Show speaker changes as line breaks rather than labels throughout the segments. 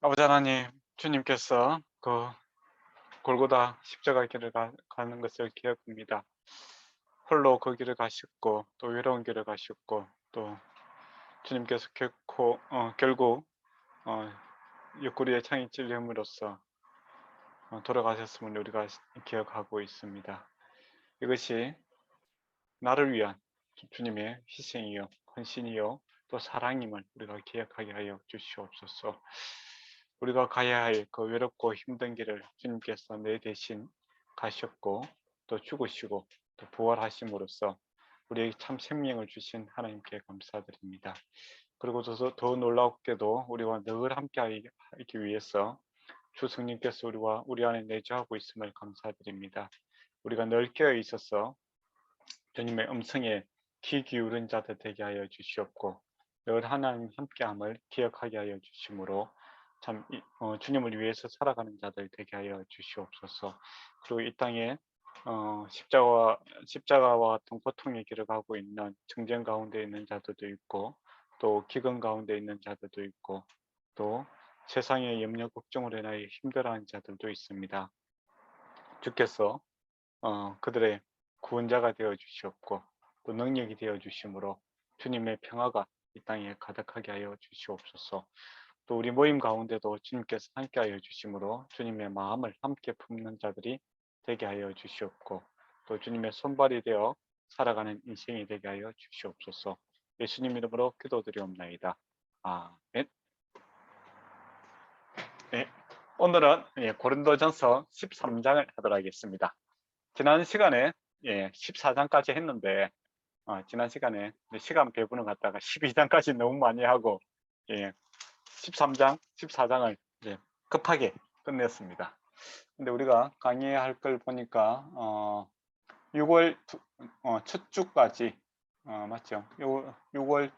아버지 하나님, 주님께서 그 골고다 십자가 길을 가는 것을 기억합니다. 홀로 그 길을 가셨고 또 외로운 길을 가셨고 또 주님께서 결국 어, 옆구리에 창이 찔림으로써 돌아가셨음을 우리가 기억하고 있습니다. 이것이 나를 위한 주님의 희생이요, 헌신이요, 또 사랑임을 우리가 기억하게 하여 주시옵소서. 우리가 가야 할 그 외롭고 힘든 길을 주님께서 내 대신 가셨고 또 죽으시고 또 부활하심으로써 우리에게 참 생명을 주신 하나님께 감사드립니다. 그리고 더 놀랍게도 우리와 늘 함께 하기 위해서 주 성령께서 우리 안에 내주하고 있음을 감사드립니다. 우리가 늘 깨어 있어서 주님의 음성에 귀 기울인 자들 되게 하여 주시옵고 늘 하나님 함께함을 기억하게 하여 주심으로 주님을 위해서 살아가는 자들 되게 하여 주시옵소서. 그리고 이 땅에 십자가와 같은 고통의 길을 가고 있는 정쟁 가운데 있는 자들도 있고 또 기근 가운데 있는 자들도 있고 또 세상의 염려 걱정으로 인하여 힘들어하는 자들도 있습니다. 주께서 그들의 구원자가 되어 주시옵고 또 능력이 되어 주심으로 주님의 평화가 이 땅에 가득하게 하여 주시옵소서. 또 우리 모임 가운데도 주님께서 함께 하여 주심으로 주님의 마음을 함께 품는 자들이 되게 하여 주시옵고 또 주님의 손발이 되어 살아가는 인생이 되게 하여 주시옵소서. 예수님 이름으로 기도드리옵나이다. 아멘. 네. 오늘은 고린도전서 13장을 하도록 하겠습니다. 지난 시간에 14장까지 했는데 지난 시간에 시간 배분을 갖다가 12장까지 너무 많이 하고 13장, 14장을 급하게 끝냈습니다. 근데 우리가 강의할 걸 보니까 6월 첫 주까지 맞죠? 6월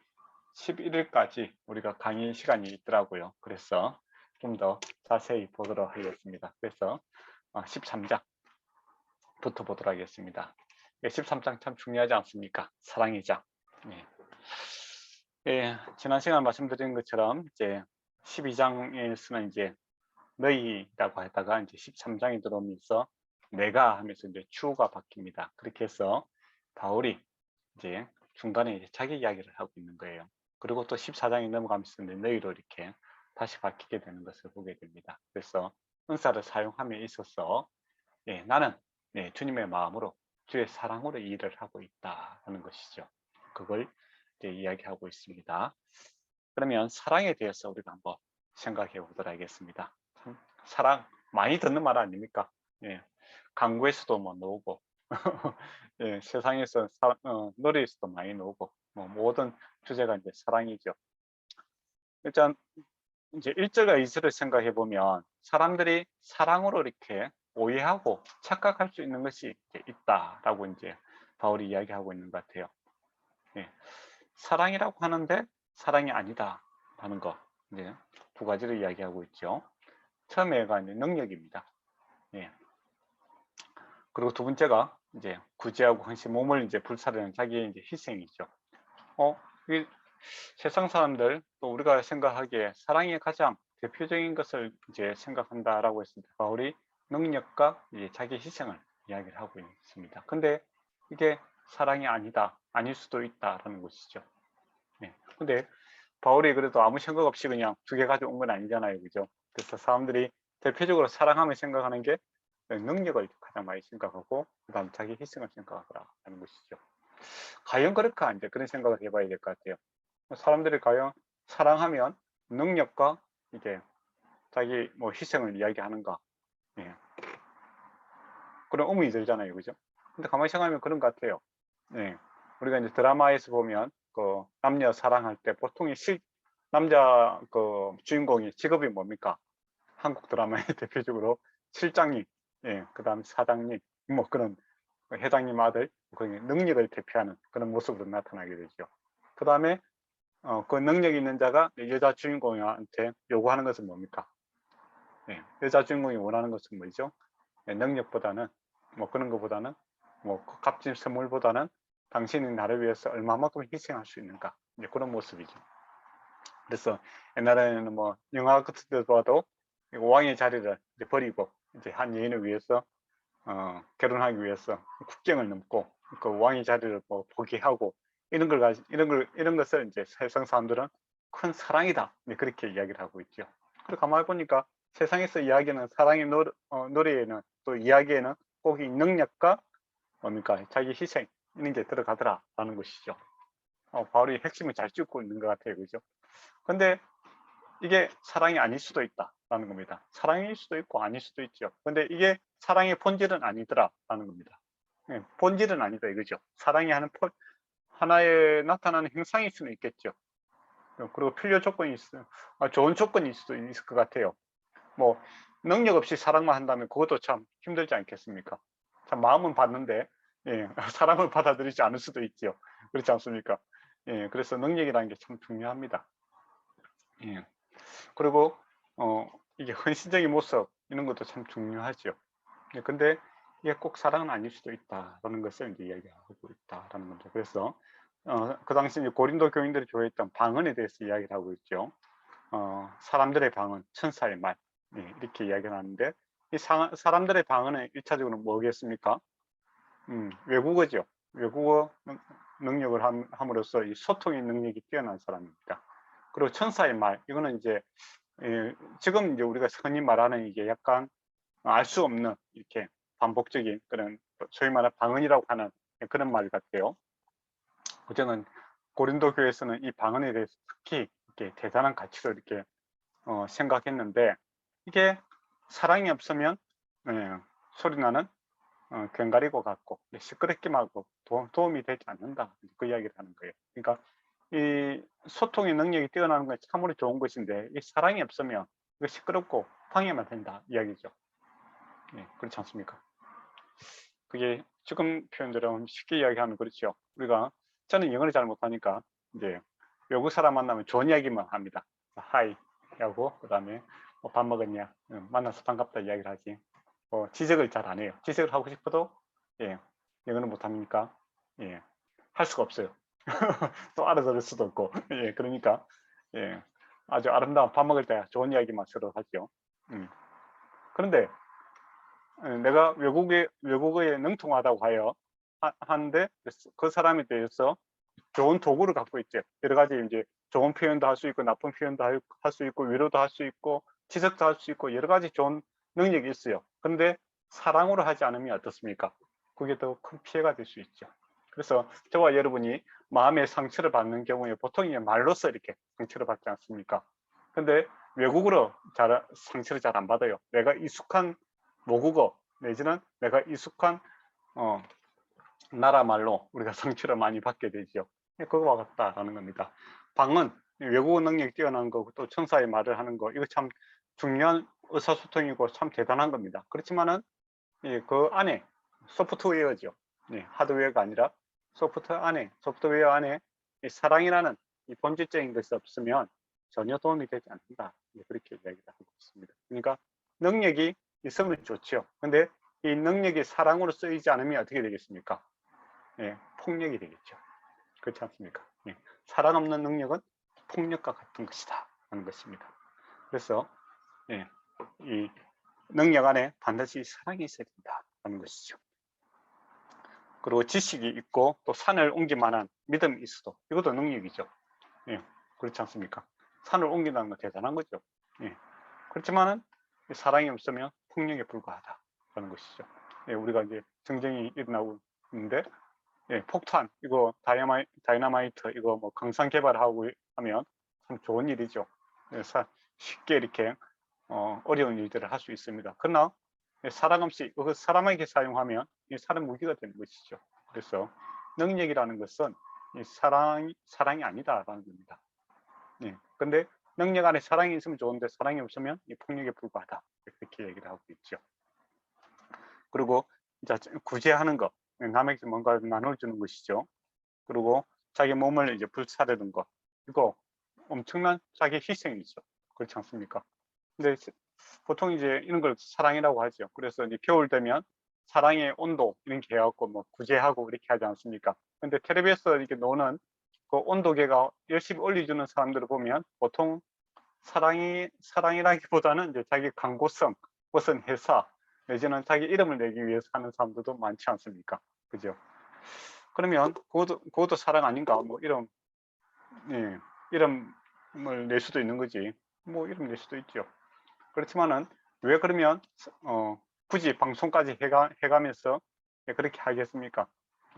11일까지 우리가 강의 시간이 있더라고요. 그래서 좀 더 자세히 보도록 하겠습니다. 그래서 13장 부터 보도록 하겠습니다. 13장 참 중요하지 않습니까? 사랑의 장. 지난 시간 말씀드린 것처럼 이제 12장에서는 이제 너희라고 하다가 이제 13장이 들어오면서 내가 하면서 이제 주어가 바뀝니다. 그렇게 해서 바울이 이제 중간에 이제 자기 이야기를 하고 있는 거예요. 그리고 또 14장이 넘어가면서 너희로 이렇게 다시 바뀌게 되는 것을 보게 됩니다. 그래서 은사를 사용함에 있어서 나는 주님의 마음으로 주의 사랑으로 일을 하고 있다는 것이죠. 그걸 이제 이야기하고 있습니다. 그러면 사랑에 대해서 우리가 한번 생각해 보도록 하겠습니다. 사랑 많이 듣는 말 아닙니까? 광고에서도 뭐 나오고 세상에서 노래에서도 많이 나오고 뭐 모든 주제가 이제 사랑이죠. 일단 이제 1절과 2절을 생각해 보면 사람들이 사랑으로 이렇게 오해하고 착각할 수 있는 것이 있다라고 이제 바울이 이야기하고 있는 것 같아요. 사랑이라고 하는데 사랑이 아니다라는 거 이제 두 가지를 이야기하고 있죠. 처음에가 이제 능력입니다. 그리고 두 번째가 이제 구제하고 헌신, 몸을 이제 불사르는 자기의 이제 희생이죠. 이 세상 사람들 또 우리가 생각하기에 사랑의 가장 대표적인 것을 이제 생각한다라고 했습니다. 바울이 능력과 이제 자기 희생을 이야기를 하고 있습니다. 근데 이게 사랑이 아닐 수도 있다라는 것이죠. 근데 바울이 그래도 아무 생각 없이 그냥 두 개 가지고 온 건 아니잖아요, 그죠? 그래서 사람들이 대표적으로 사랑하면 생각하는 게 능력을 가장 많이 생각하고 그다음 자기 희생을 생각하더라는 것이죠. 과연 그럴까 이제 그런 생각을 해봐야 될 것 같아요. 사람들이 과연 사랑하면 능력과 이게 자기 뭐 희생을 이야기하는가? 그런 의문이 들잖아요, 그죠? 근데 가만히 생각하면 그런 것 같아요. 우리가 이제 드라마에서 보면 그 남녀 사랑할 때 보통 남자 그 주인공이 직업이 뭡니까? 한국 드라마의 대표적으로 실장님, 그다음 사장님, 뭐 그런 회장님 아들, 그 능력을 대표하는 그런 모습으로 나타나게 되죠. 그 다음에 그 능력 있는 자가 여자 주인공한테 요구하는 것은 뭡니까? 여자 주인공이 원하는 것은 뭐죠? 능력보다는 뭐 그런 것보다는 뭐 값진 선물보다는 당신이 나를 위해서 얼마만큼 희생할 수 있는가? 이제 그런 모습이죠. 그래서 옛날에는 뭐 영화 같은 데 봐도 왕의 자리를 이제 버리고 이제 한 여인을 위해서 결혼하기 위해서 국경을 넘고 그 왕의 자리를 뭐 포기하고 이런 것을 이제 세상 사람들은 큰 사랑이다 그렇게 이야기를 하고 있죠. 그리고 가만히 보니까 세상에서 이야기하는 사랑의 노래에는 또 이야기에는 꼭 이 능력과 뭡니까 자기 희생 이런 게 들어가더라라는 것이죠. 바울이 핵심을 잘 짚고 있는 것 같아요, 그죠? 근데 이게 사랑이 아닐 수도 있다라는 겁니다. 사랑일 수도 있고 아닐 수도 있죠. 근데 이게 사랑의 본질은 아니더라라는 겁니다. 본질은 아니다 이거죠. 사랑이 하나의 나타나는 형상일 수는 있겠죠. 그리고 필요 조건이 좋은 조건일 수도 있을 것 같아요. 뭐 능력 없이 사랑만 한다면 그것도 참 힘들지 않겠습니까? 참 마음은 받는데 사랑을 받아들이지 않을 수도 있죠. 그렇지 않습니까? 그래서 능력이라는 게 참 중요합니다. 그리고 이게 헌신적인 모습 이런 것도 참 중요하죠. 근데 이게 꼭 사랑은 아닐 수도 있다라는 것을 이제 이야기하고 있다라는 겁니다. 그래서 그 당시 이제 고린도 교인들이 좋아했던 방언에 대해서 이야기를 하고 있죠. 사람들의 방언, 천사의 말 이렇게 이야기를 하는데 이 사람들의 방언은 1차적으로 뭐겠습니까? 외국어죠. 외국어 능력을 함으로써 이 소통의 능력이 뛰어난 사람입니다. 그리고 천사의 말 이거는 이제 지금 이제 우리가 흔히 말하는 이게 약간 알 수 없는 이렇게 반복적인 그런 소위 말하는 방언이라고 하는 그런 말 같아요. 어쨌든 고린도 교회에서는 이 방언에 대해서 특히 이렇게 대단한 가치로 이렇게 생각했는데 이게 사랑이 없으면 소리나는 괜가리고 같고 시끄럽기만 하고 도움이 되지 않는다 그 이야기를 하는 거예요. 그러니까 이 소통의 능력이 뛰어나는 건 참으로 좋은 것인데 이 사랑이 없으면 이거 시끄럽고 방해만 된다 이야기죠. 그렇지 않습니까? 그게 지금 표현대로 쉽게 이야기하면 그렇죠. 저는 영어를 잘 못하니까 이제 외국 사람 만나면 좋은 이야기만 합니다. 하이 하고 그다음에 뭐 밥 먹었냐, 만나서 반갑다 이야기를 하지. 지적을 잘 안 해요. 지적을 하고 싶어도 영어는 못하니까 할 수가 없어요. 또 알아들을 수도 없고 그러니까 아주 아름다운 밥 먹을 때 좋은 이야기만 서로 하죠. 그런데 내가 외국어에 능통하다고 하는데 그 사람에 대해서 좋은 도구를 갖고 있죠. 여러 가지 이제 좋은 표현도 할 수 있고 나쁜 표현도 할 수 있고 위로도 할 수 있고 지적도 할 수 있고 여러 가지 좋은 능력이 있어요. 그런데 사랑으로 하지 않으면 어떻습니까? 그게 더 큰 피해가 될 수 있죠. 그래서 저와 여러분이 마음의 상처를 받는 경우에 보통 이제 말로써 이렇게 상처를 받지 않습니까? 근데 외국어로 상처를 잘 안 받아요. 내가 익숙한 모국어 내지는 내가 익숙한 나라 말로 우리가 상처를 많이 받게 되죠. 그거와 같다라는 겁니다. 방언, 외국어 능력이 뛰어난 거, 또 천사의 말을 하는 거, 이거 참 중요한 의사소통이고 참 대단한 겁니다. 그렇지만은 그 안에 소프트웨어죠. 하드웨어가 아니라 소프트웨어 안에 이 사랑이라는 이 본질적인 것이 없으면 전혀 도움이 되지 않는다. 그렇게 이야기를 하고 있습니다. 그러니까 능력이 있으면 좋죠. 근데 이 능력이 사랑으로 쓰이지 않으면 어떻게 되겠습니까? 폭력이 되겠죠. 그렇지 않습니까? 사랑 없는 능력은 폭력과 같은 것이다 하는 것입니다. 그래서 이 능력 안에 반드시 사랑이 있어야 된다 하는 것이죠. 그리고 지식이 있고 또 산을 옮길 만한 믿음이 있어도 이것도 능력이죠. 그렇지 않습니까? 산을 옮긴다는 건 대단한 거죠. 그렇지만은 사랑이 없으면 폭력에 불과하다라는 것이죠. 우리가 이제 정쟁이 일어나고 있는데 폭탄 이거 다이너마이트 이거 뭐 강산 개발하고 하면 참 좋은 일이죠. 쉽게 이렇게 어려운 일들을 할 수 있습니다. 그러나 사랑 없이 사람에게 사용하면 사람 무기가 되는 것이죠. 그래서 능력이라는 것은 사랑이 아니다라는 겁니다. 근데 능력 안에 사랑이 있으면 좋은데 사랑이 없으면 폭력에 불과하다 이렇게 얘기를 하고 있죠. 그리고 이제 구제하는 것, 남에게 뭔가를 나눠주는 것이죠. 그리고 자기 몸을 이제 불사르는 것, 이거 엄청난 자기 희생이죠. 그렇지 않습니까? 근데 보통 이제 이런 걸 사랑이라고 하죠. 그래서 이제 겨울 되면 사랑의 온도 이런 게 해갖고 뭐 구제하고 이렇게 하지 않습니까? 근데 텔레비에서 이렇게 노는 그 온도계가 열심히 올려주는 사람들을 보면 보통 사랑이라기보다는 이제 자기 광고성, 무슨 회사, 내지는 자기 이름을 내기 위해서 하는 사람들도 많지 않습니까? 그죠? 그러면 그것도 사랑 아닌가? 뭐 예, 이름을 낼 수도 있는 거지. 뭐 이름 낼 수도 있죠. 그렇지만은 왜 그러면 굳이 방송까지 해가면서 그렇게 하겠습니까?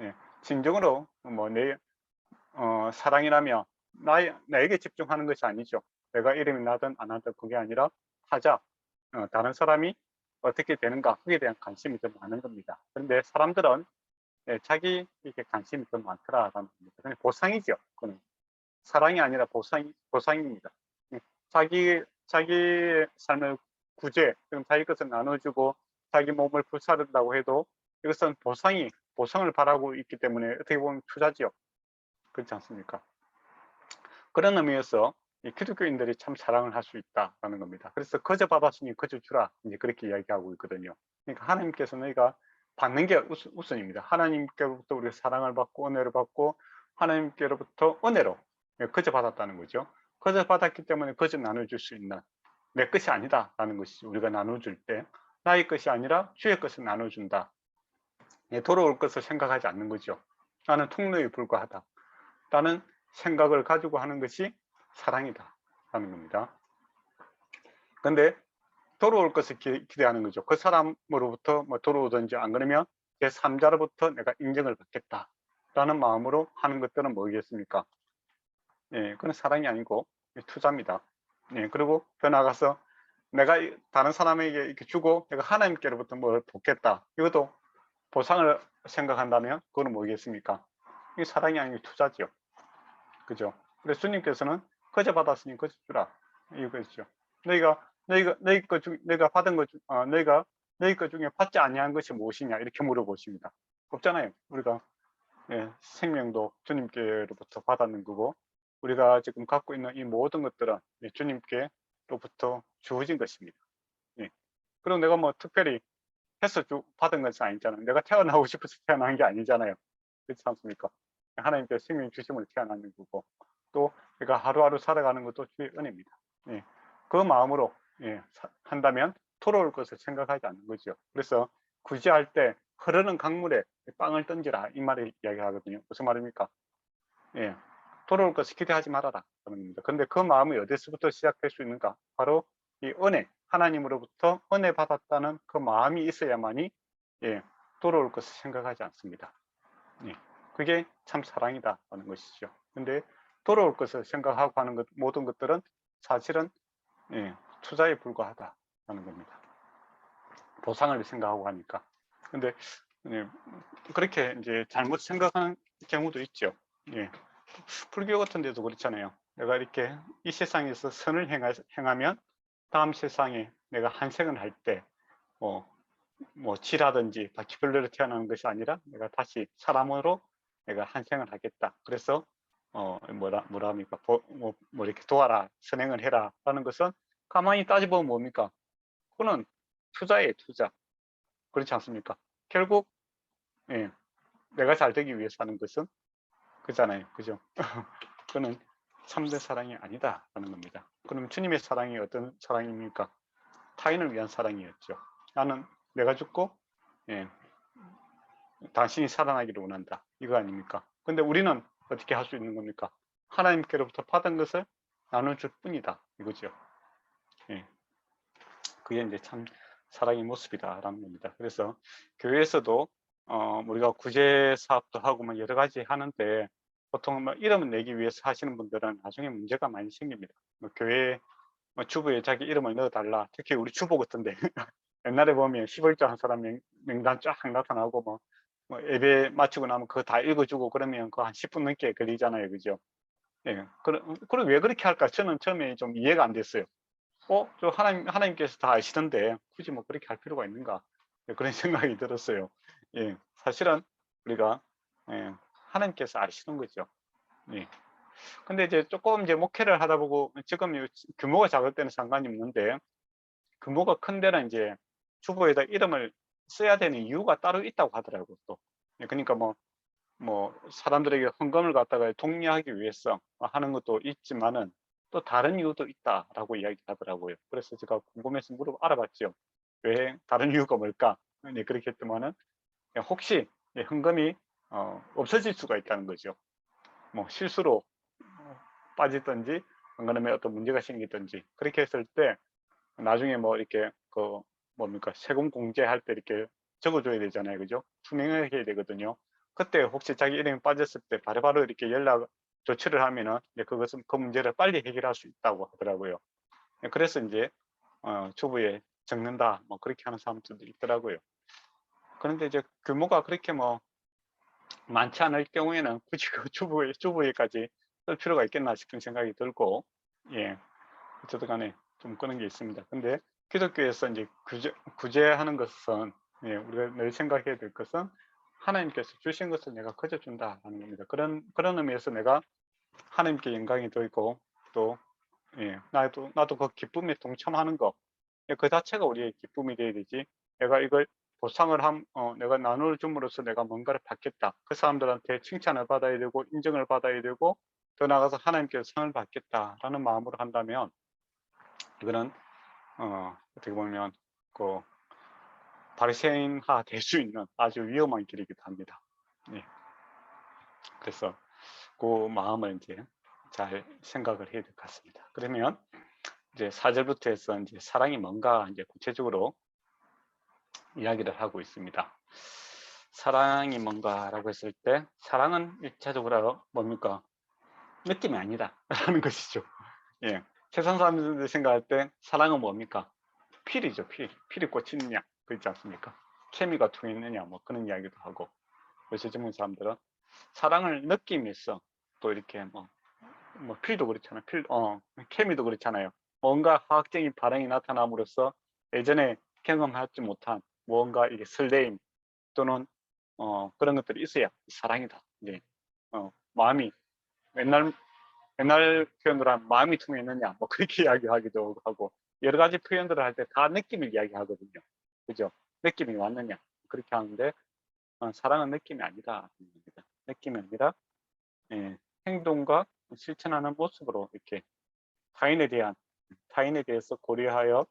예, 진정으로 사랑이라며 나에게 집중하는 것이 아니죠. 내가 이름이 나든 안 나든 그게 아니라 타자, 다른 사람이 어떻게 되는가 그에 대한 관심이 더 많은 겁니다. 그런데 사람들은 자기 이렇게 관심이 더 많더라라는 겁니다. 그냥 보상이죠. 그건 사랑이 아니라 보상입니다. 자기 삶을 구제, 자기 것을 나눠주고 자기 몸을 불사른다고 해도 이것은 보상을 바라고 있기 때문에 어떻게 보면 투자지요. 그렇지 않습니까? 그런 의미에서 이 기독교인들이 참 사랑을 할 수 있다라는 겁니다. 그래서 거저 받았으니 거저 주라 이제 그렇게 이야기하고 있거든요. 그러니까 하나님께서 너희가 받는 게 우선입니다. 하나님께로부터 우리가 사랑을 받고 은혜를 받고 하나님께로부터 은혜로 거저 받았다는 거죠. 거저 받았기 때문에 거저 나눠줄 수 있는 내 것이 아니다라는 것이 우리가 나눠줄 때 나의 것이 아니라 주의 것을 나눠준다. 돌아올 것을 생각하지 않는 거죠. 나는 통로에 불과하다. 라는 생각을 가지고 하는 것이 사랑이다 라는 겁니다. 근데 돌아올 것을 기대하는 거죠. 그 사람으로부터 뭐 돌아오든지 안 그러면 제3자로부터 내가 인정을 받겠다 라는 마음으로 하는 것들은 뭐겠습니까? 예, 그건 사랑이 아니고 투자입니다. 예, 그리고 더 나아가서 내가 다른 사람에게 이렇게 주고 내가 하나님께로부터 뭘 받겠다. 이것도 보상을 생각한다면 그거는 뭐겠습니까? 이게 사랑이 아니고 투자죠. 그죠? 그래서 주님께서는 거저 받았으니 거저 주라 이거죠. 내가 받은 것 너희 것 중에 받지 아니한 것이 무엇이냐 이렇게 물어보십니다. 없잖아요. 우리가 생명도 주님께로부터 받았는 거고 우리가 지금 갖고 있는 이 모든 것들은 주님께로부터 주어진 것입니다. 예. 그리고 내가 뭐 특별히 해서 받은 것은 아니잖아요. 내가 태어나고 싶어서 태어난 게 아니잖아요. 그렇지 않습니까? 하나님께서 생명 주심으로 태어나는 거고 또 내가 하루하루 살아가는 것도 주의 은혜입니다. 예. 그 마음으로 한다면 돌아올 것을 생각하지 않는 거죠. 그래서 구제할 때 흐르는 강물에 빵을 던지라 이 말을 이야기하거든요. 무슨 말입니까? 예. 돌아올 것을 기대하지 말아라 하는 겁니다. 근데 그 마음이 어디서부터 시작될 수 있는가? 바로 이 은혜, 하나님으로부터 은혜 받았다는 그 마음이 있어야만이 돌아올 것을 생각하지 않습니다. 예. 그게 참 사랑이다 하는 것이죠. 근데 돌아올 것을 생각하고 하는 모든 것들은 사실은 투자에 불과하다 하는 겁니다. 보상을 생각하고 하니까. 근데 그렇게 이제 잘못 생각하는 경우도 있죠. 불교 같은 데도 그렇잖아요. 내가 이렇게 이 세상에서 선을 행하면 다음 세상에 내가 한생을 할 때 뭐 쥐라든지 바퀴벌레로 태어나는 것이 아니라 내가 다시 사람으로 내가 한생을 하겠다. 그래서 뭐라 합니까? 뭐 이렇게 도와라, 선행을 해라 라는 것은 가만히 따져보면 뭡니까? 그거는 투자예요, 투자. 그렇지 않습니까? 결국 내가 잘 되기 위해서 하는 것은 그잖아요. 그죠? 그거는 참된 사랑이 아니다라는 겁니다. 그럼 주님의 사랑이 어떤 사랑입니까? 타인을 위한 사랑이었죠. 나는 내가 죽고 당신이 살아나기를 원한다. 이거 아닙니까? 근데 우리는 어떻게 할 수 있는 겁니까? 하나님께로부터 받은 것을 나눠줄 뿐이다. 이거죠. 그게 이제 참 사랑의 모습이다라는 겁니다. 그래서 교회에서도 우리가 구제 사업도 하고 뭐 여러 가지 하는데 보통 뭐 이름을 내기 위해서 하시는 분들은 나중에 문제가 많이 생깁니다. 뭐 교회 주부에 자기 이름을 넣어달라. 특히 우리 주부 같은데 옛날에 보면 11조 한 사람 명단 쫙 나타나고 뭐 예배 마치고 나면 그거 다 읽어주고 그러면 그거 한 10분 넘게 걸리잖아요. 그죠? 그럼 왜 그렇게 할까? 저는 처음에 좀 이해가 안 됐어요. 저 하나님께서 다 아시던데 굳이 뭐 그렇게 할 필요가 있는가? 그런 생각이 들었어요. 사실은 우리가 하나님께서 아시는 거죠. 근데 이제 조금 이제 목회를 하다 보고 지금 규모가 작을 때는 상관이 없는데 규모가 큰 데는 이제 주보에다 이름을 써야 되는 이유가 따로 있다고 하더라고요. 또. 그러니까 뭐 뭐 사람들에게 헌금을 갖다가 독려하기 위해서 하는 것도 있지만은 또 다른 이유도 있다라고 이야기하더라고요. 그래서 제가 궁금해서 알아봤죠. 왜 다른 이유가 뭘까? 네, 그렇게 했더만은 혹시 헌금이 없어질 수가 있다는 거죠. 뭐 실수로 빠지든지 안 그러면 어떤 문제가 생기든지 그렇게 했을 때 나중에 뭐 이렇게 그 뭡니까 세금 공제할 때 이렇게 적어줘야 되잖아요, 그죠? 투명하게 해야 되거든요. 그때 혹시 자기 이름이 빠졌을 때 바로바로 이렇게 연락 조치를 하면은 그것은 그 문제를 빨리 해결할 수 있다고 하더라고요. 그래서 이제 주부에 적는다 뭐 그렇게 하는 사람들도 있더라고요. 그런데 이제 규모가 그렇게 뭐 많지 않을 경우에는 굳이 그 주부에까지 쓸 필요가 있겠나 싶은 생각이 들고, 예, 어쨌든 간에 좀 그런 게 있습니다. 근데 기독교에서 이제 구제하는 것은, 예, 우리가 늘 생각해야 될 것은 하나님께서 주신 것을 내가 거저 준다라는 겁니다. 그런 의미에서 내가 하나님께 영광이 돌고 또, 예, 나도 그 기쁨에 동참하는 거, 그 자체가 우리의 기쁨이 되어야 되지. 내가 이걸 보상을 내가 나눌 줌으로써 내가 뭔가를 받겠다. 그 사람들한테 칭찬을 받아야 되고 인정을 받아야 되고 더 나아가서 하나님께서 상을 받겠다라는 마음으로 한다면 이거는 어떻게 보면 그 바리새인화 될 수 있는 아주 위험한 길이기도 합니다. 예. 그래서 그 마음을 이제 잘 생각을 해야 될 것 같습니다. 그러면 이제 4절부터 해서 이제 사랑이 뭔가 이제 구체적으로 이야기를 하고 있습니다. 사랑이 뭔가라고 했을 때 사랑은 1차적으로 뭡니까? 느낌이 아니다 라는 것이죠. 예. 세상 사람들이 생각할 때 사랑은 뭡니까? 필이죠. 필이 꽂히느냐 그렇지 않습니까? 케미가 통했느냐 뭐 그런 이야기도 하고, 요새 젊은 사람들은 사랑을 느낌에서 또 이렇게 뭐 필도 그렇잖아요. 케미도 그렇잖아요. 뭔가 화학적인 반응이 나타남으로써 예전에 경험하지 못한 무언가 이게 설레임 또는 그런 것들이 있어야 사랑이다. 이제 마음이 옛날 표현으로 하면 마음이 통했느냐 뭐 그렇게 이야기하기도 하고 여러 가지 표현들을 할 때 다 느낌을 이야기하거든요. 그죠? 느낌이 왔느냐 그렇게 하는데 사랑은 느낌이 아니다. 느낌이 아니라 행동과 실천하는 모습으로 이렇게 타인에 대해서 고려하여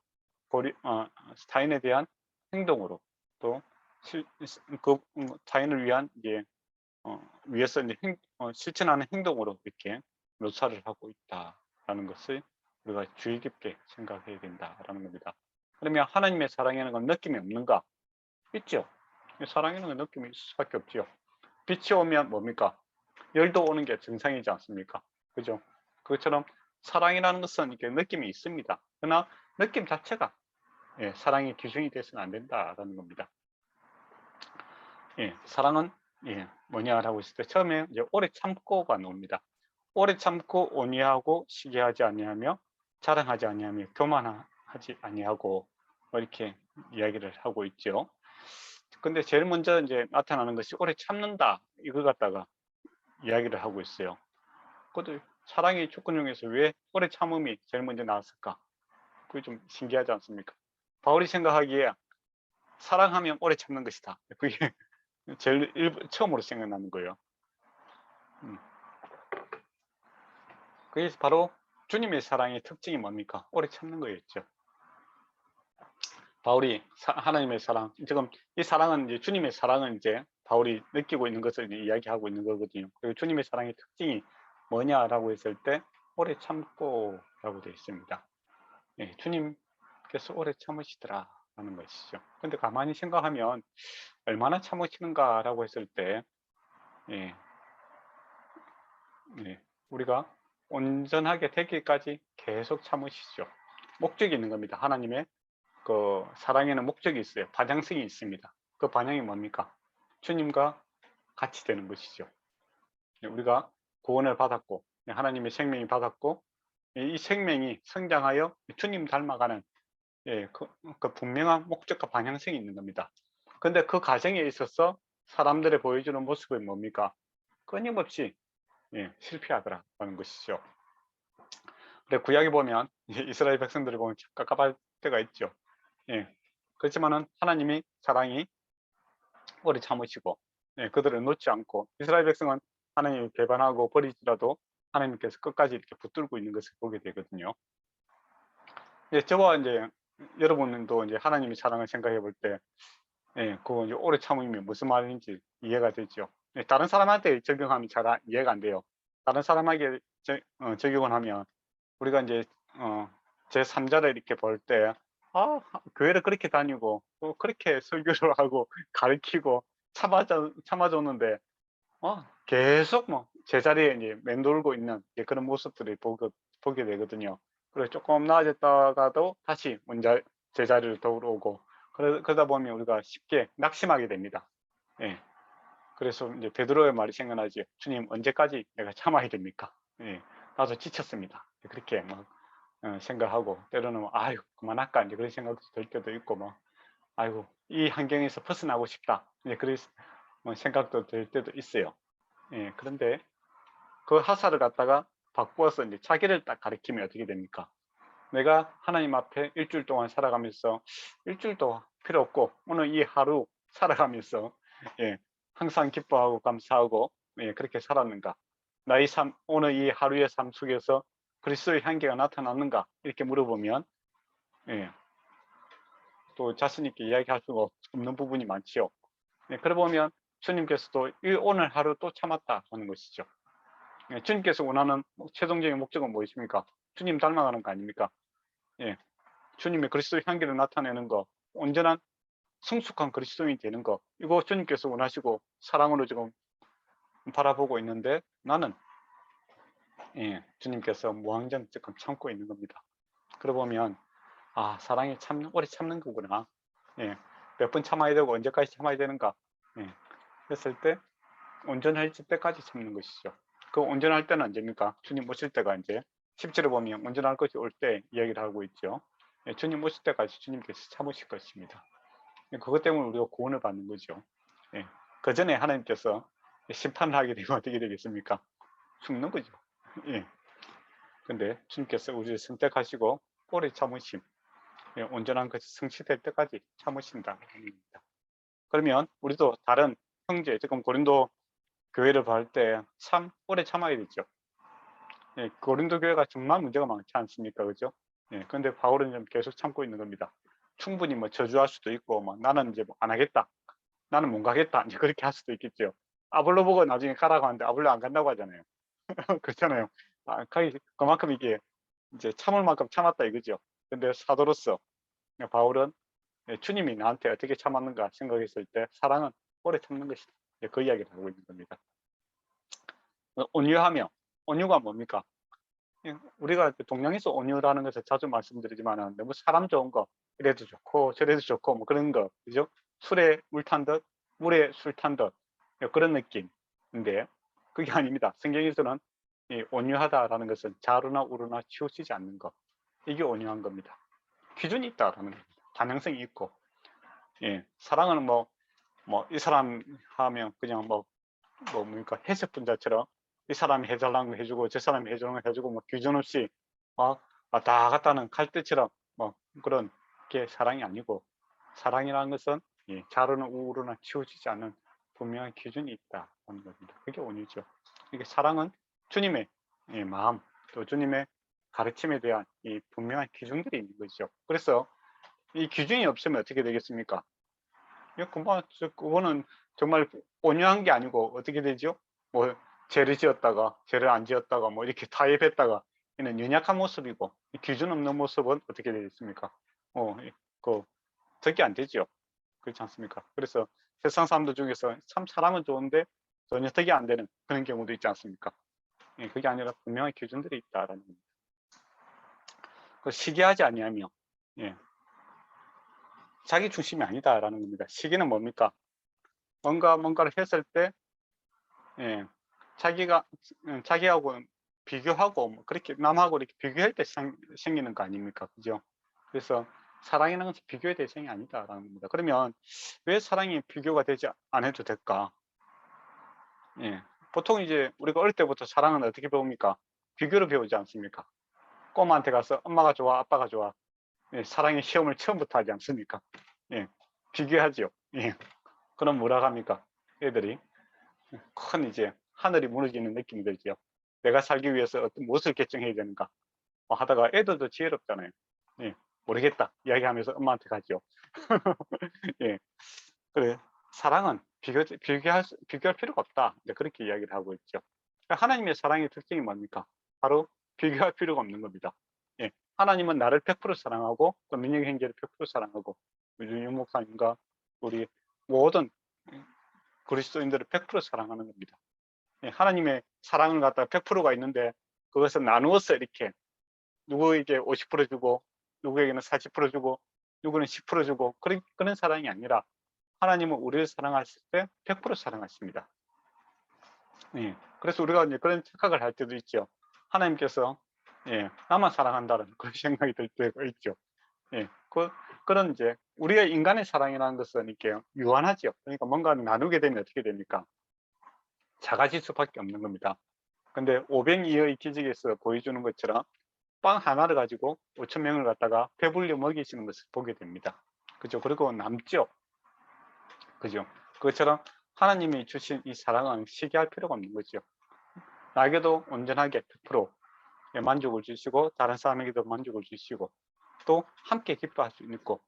타인에 대한 행동으로 또 타인을 위한 이제 위해서 이제 실천하는 행동으로 이렇게 묘사를 하고 있다라는 것을 우리가 주의 깊게 생각해야 된다라는 겁니다. 그러면 하나님의 사랑이라는 건 느낌이 없는가? 있죠. 사랑이라는 건 느낌이 있을 수밖에 없죠. 빛이 오면 뭡니까? 열도 오는 게 정상이지 않습니까? 그죠? 그것처럼 사랑이라는 것은 이렇게 느낌이 있습니다. 그러나 느낌 자체가 사랑의 기준이 돼서는 안 된다라는 겁니다. 사랑은 뭐냐라고 했을 때 처음에 이제 오래 참고가 나옵니다. 오래 참고 온유하고 시기하지 아니하며 자랑하지 아니하며 교만하지 아니하고 이렇게 이야기를 하고 있죠. 근데 제일 먼저 이제 나타나는 것이 오래 참는다 이걸 갖다가 이야기를 하고 있어요. 그것도 사랑의 조건 중에서 왜 오래 참음이 제일 먼저 나왔을까? 그게 좀 신기하지 않습니까? 바울이 생각하기에 사랑하면 오래 참는 것이다. 그게 제일 처음으로 생각나는 거예요. 그게 바로 주님의 사랑의 특징이 뭡니까? 오래 참는 거였죠. 바울이 하나님의 사랑, 지금 이 사랑은 이제 주님의 사랑은 이제 바울이 느끼고 있는 것을 이야기하고 있는 거거든요. 그리고 주님의 사랑의 특징이 뭐냐라고 했을 때 오래 참고라고 되어 있습니다. 주님께서 오래 참으시더라 하는 것이죠. 근데 가만히 생각하면 얼마나 참으시는가라고 했을 때 우리가 온전하게 되기까지 계속 참으시죠. 목적이 있는 겁니다. 하나님의 그 사랑에는 목적이 있어요. 반향성이 있습니다. 그 반향이 뭡니까? 주님과 같이 되는 것이죠. 우리가 구원을 받았고 하나님의 생명이 받았고 이 생명이 성장하여 주님 닮아가는 그 분명한 목적과 방향성이 있는 겁니다. 근데 그 과정에 있어서 사람들의 보여주는 모습은 뭡니까? 끊임없이 실패하더라는 것이죠. 근데 구약에 보면 이스라엘 백성들을 보면 깝깝할 때가 있죠. 그렇지만은 하나님이 사랑이 오래 참으시고 예, 그들을 놓지 않고 이스라엘 백성은 하나님을 배반하고 버리지라도 하나님께서 끝까지 이렇게 붙들고 있는 것을 보게 되거든요. 예, 저와 이제 여러분도 이제 하나님의 사랑을 생각해 볼 때, 예, 그거 이제 오래 참으면 무슨 말인지 이해가 되죠. 예, 다른 사람한테 적용하면 잘 이해가 안 돼요. 다른 사람에게 적용을 하면 우리가 이제 제 3자를 이렇게 볼 때, 아, 교회를 그렇게 다니고 또 그렇게 설교를 하고 가르치고 참아줬는데 계속 뭐 제자리에 이제 맴돌고 있는 그런 모습들을 보게 되거든요. 그래서 조금 나아졌다가도 다시 제자리를 돌아오고 그러다 보면 우리가 쉽게 낙심하게 됩니다. 예. 그래서 이제 베드로의 말이 생각나지. 주님, 언제까지 내가 참아야 됩니까? 예. 나도 지쳤습니다. 그렇게 막 생각하고 때로는 아유 그만할까 이제 그런 생각도 들 때도 있고 뭐 아이고 이 환경에서 벗어나고 싶다 이제 그런 생각도 들 때도 있어요. 예. 그런데 그 하사를 갖다가 바꾸어서 이제 자기를 딱 가리키면 어떻게 됩니까? 내가 하나님 앞에 일주일 동안 살아가면서 일주일도 필요 없고 오늘 이 하루 살아가면서 예, 항상 기뻐하고 감사하고 예, 그렇게 살았는가? 나의 삶, 오늘 이 하루의 삶 속에서 그리스도의 향기가 나타났는가? 이렇게 물어보면 예, 또 자신 있게 이야기할 수가 없는 부분이 많지요. 예, 그러 보면 주님께서도 오늘 하루 또 참았다 하는 것이죠. 예, 주님께서 원하는 최종적인 목적은 무엇입니까? 주님 닮아가는 거 아닙니까? 예, 주님의 그리스도의 향기를 나타내는 거, 온전한 성숙한 그리스도인이 되는 거, 이거 주님께서 원하시고 사랑으로 지금 바라보고 있는데 나는 예, 주님께서 무한정 지금 참고 있는 겁니다. 그러고 보면 아, 사랑이 참 오래 참는 거구나. 예, 몇 번 참아야 되고 언제까지 참아야 되는가? 예, 했을 때 온전할 때까지 참는 것이죠. 그 온전할 때는 언제입니까? 주님 오실 때가 이제 10절에 보면 온전할 것이 올 때 이야기를 하고 있죠. 예, 주님 오실 때까지 주님께서 참으실 것입니다. 예, 그것 때문에 우리가 구원을 받는 거죠. 예, 그 전에 하나님께서 심판을 하게 되면 어떻게 되겠습니까? 죽는 거죠. 예. 근데 주님께서 우리를 선택하시고 오래 참으심, 예, 온전한 것이 성취될 때까지 참으신다. 그러면 우리도 다른 형제, 지금 고린도 교회를 볼 때 참 오래 참아야 되죠. 예, 고린도 교회가 정말 문제가 많지 않습니까? 그죠? 예, 근데 바울은 좀 계속 참고 있는 겁니다. 충분히 뭐 저주할 수도 있고, 뭐 나는 이제 뭐안 하겠다. 나는 못 가겠다. 이제 그렇게 할 수도 있겠죠. 아볼로 보고 나중에 가라고 하는데 아볼로 안 간다고 하잖아요. 그렇잖아요. 그만큼 이게 이제 참을 만큼 참았다 이거죠. 근데 사도로서 바울은 주님이 나한테 어떻게 참았는가 생각했을 때 사랑은 오래 참는 것이다. 그 이야기를 하고 있는 겁니다. 온유하며, 온유가 뭡니까? 우리가 동양에서 온유라는 것을 자주 말씀드리지만 너무 사람 좋은 거 이래도 좋고 저래도 좋고 뭐 그런 거 그죠? 술에 물 탄 듯 물에 술 탄 듯 그런 느낌인데 그게 아닙니다. 성경에서는 이 온유하다라는 것은 자루나 우루나 치우치지 않는 것, 이게 온유한 겁니다. 기준이 있다라는 겁니다. 다양성이 있고, 예, 사랑은 뭐 이 사람 하면 그냥 뭡니까 해석분자처럼 이 사람이 해달라는 거 해주고 저 사람이 해주는 거 해주고 뭐 기준 없이 막 왔다 갔다 하는 갈대처럼 뭐 그런 게 사랑이 아니고, 사랑이라는 것은 자루나 우루나 치우치지 않는 분명한 기준이 있다는 겁니다. 그게 온유죠. 이게 사랑은 주님의 마음, 또 주님의 가르침에 대한 이 분명한 기준들이 있는 것이죠. 그래서 이 기준이 없으면 어떻게 되겠습니까? 그거는 정말 온유한 게 아니고 어떻게 되죠? 뭐 죄를 지었다가 죄를 안 지었다가 뭐 이렇게 타협했다가 이는 연약한 모습이고, 기준 없는 모습은 어떻게 되겠습니까? 그 적이 안 되죠. 그렇지 않습니까? 그래서 세상 사람들 중에서 참 사람은 좋은데 전혀 덕이 안 되는 그런 경우도 있지 않습니까? 그게 아니라 분명한 기준들이 있다라는 겁니다. 그 시기하지 아니하며 자기 중심이 아니다라는 겁니다. 시기는 뭡니까? 뭔가를 했을 때 자기하고 비교하고 뭐 그렇게 남하고 이렇게 비교할 때 생기는 거 아닙니까? 그죠? 그래서 사랑이라는 것은 비교의 대상이 아니다라는 겁니다. 그러면 왜 사랑이 비교가 되지 않아도 될까? 보통 이제 우리가 어릴 때부터 사랑은 어떻게 배웁니까? 비교를 배우지 않습니까? 꼬마한테 가서 엄마가 좋아, 아빠가 좋아. 사랑의 시험을 처음부터 하지 않습니까? 비교하죠. 그럼 뭐라 합니까? 애들이 큰 이제 하늘이 무너지는 느낌이 들죠. 내가 살기 위해서 어떤 무엇을 결정해야 되는가 하다가 애들도 지혜롭잖아요. 예, 모르겠다 이야기하면서 엄마한테 가죠. 예, 그래 사랑은 비교할 필요가 없다. 이제 그렇게 이야기를 하고 있죠. 그러니까 하나님의 사랑의 특징이 뭡니까? 바로 비교할 필요가 없는 겁니다. 예, 하나님은 나를 100% 사랑하고 또 민영의 형제를 100% 사랑하고 윤영 목사님과 우리 모든 그리스도인들을 100% 사랑하는 겁니다. 예, 하나님의 사랑을 갖다가 100%가 있는데 그것을 나누어서 이렇게 누구에게 50% 주고 누구에게는 40% 주고 누구는 10% 주고 그런 사랑이 아니라 하나님은 우리를 사랑하실 때 100% 사랑하십니다. 예, 그래서 우리가 이제 그런 착각을 할 때도 있죠. 하나님께서 나만 사랑한다는 그런 생각이 들 때가 있죠. 예, 그런 이제 우리가 인간의 사랑이라는 것은 이렇게 유한하죠. 그러니까 뭔가를 나누게 되면 어떻게 됩니까? 작아질 수밖에 없는 겁니다. 근데 오병이어의 기적에서 보여주는 것처럼 빵 하나를 가지고 5천 명을 갖다가 배불리 먹이시는 것을 보게 됩니다. 그죠? 그리고 남죠. 그죠? 그것처럼 하나님이 주신 이 사랑은 시기할 필요가 없는 거죠. 나에게도 온전하게 100% 만족을 주시고 다른 사람에게도 만족을 주시고 또 함께 기뻐할 수 있고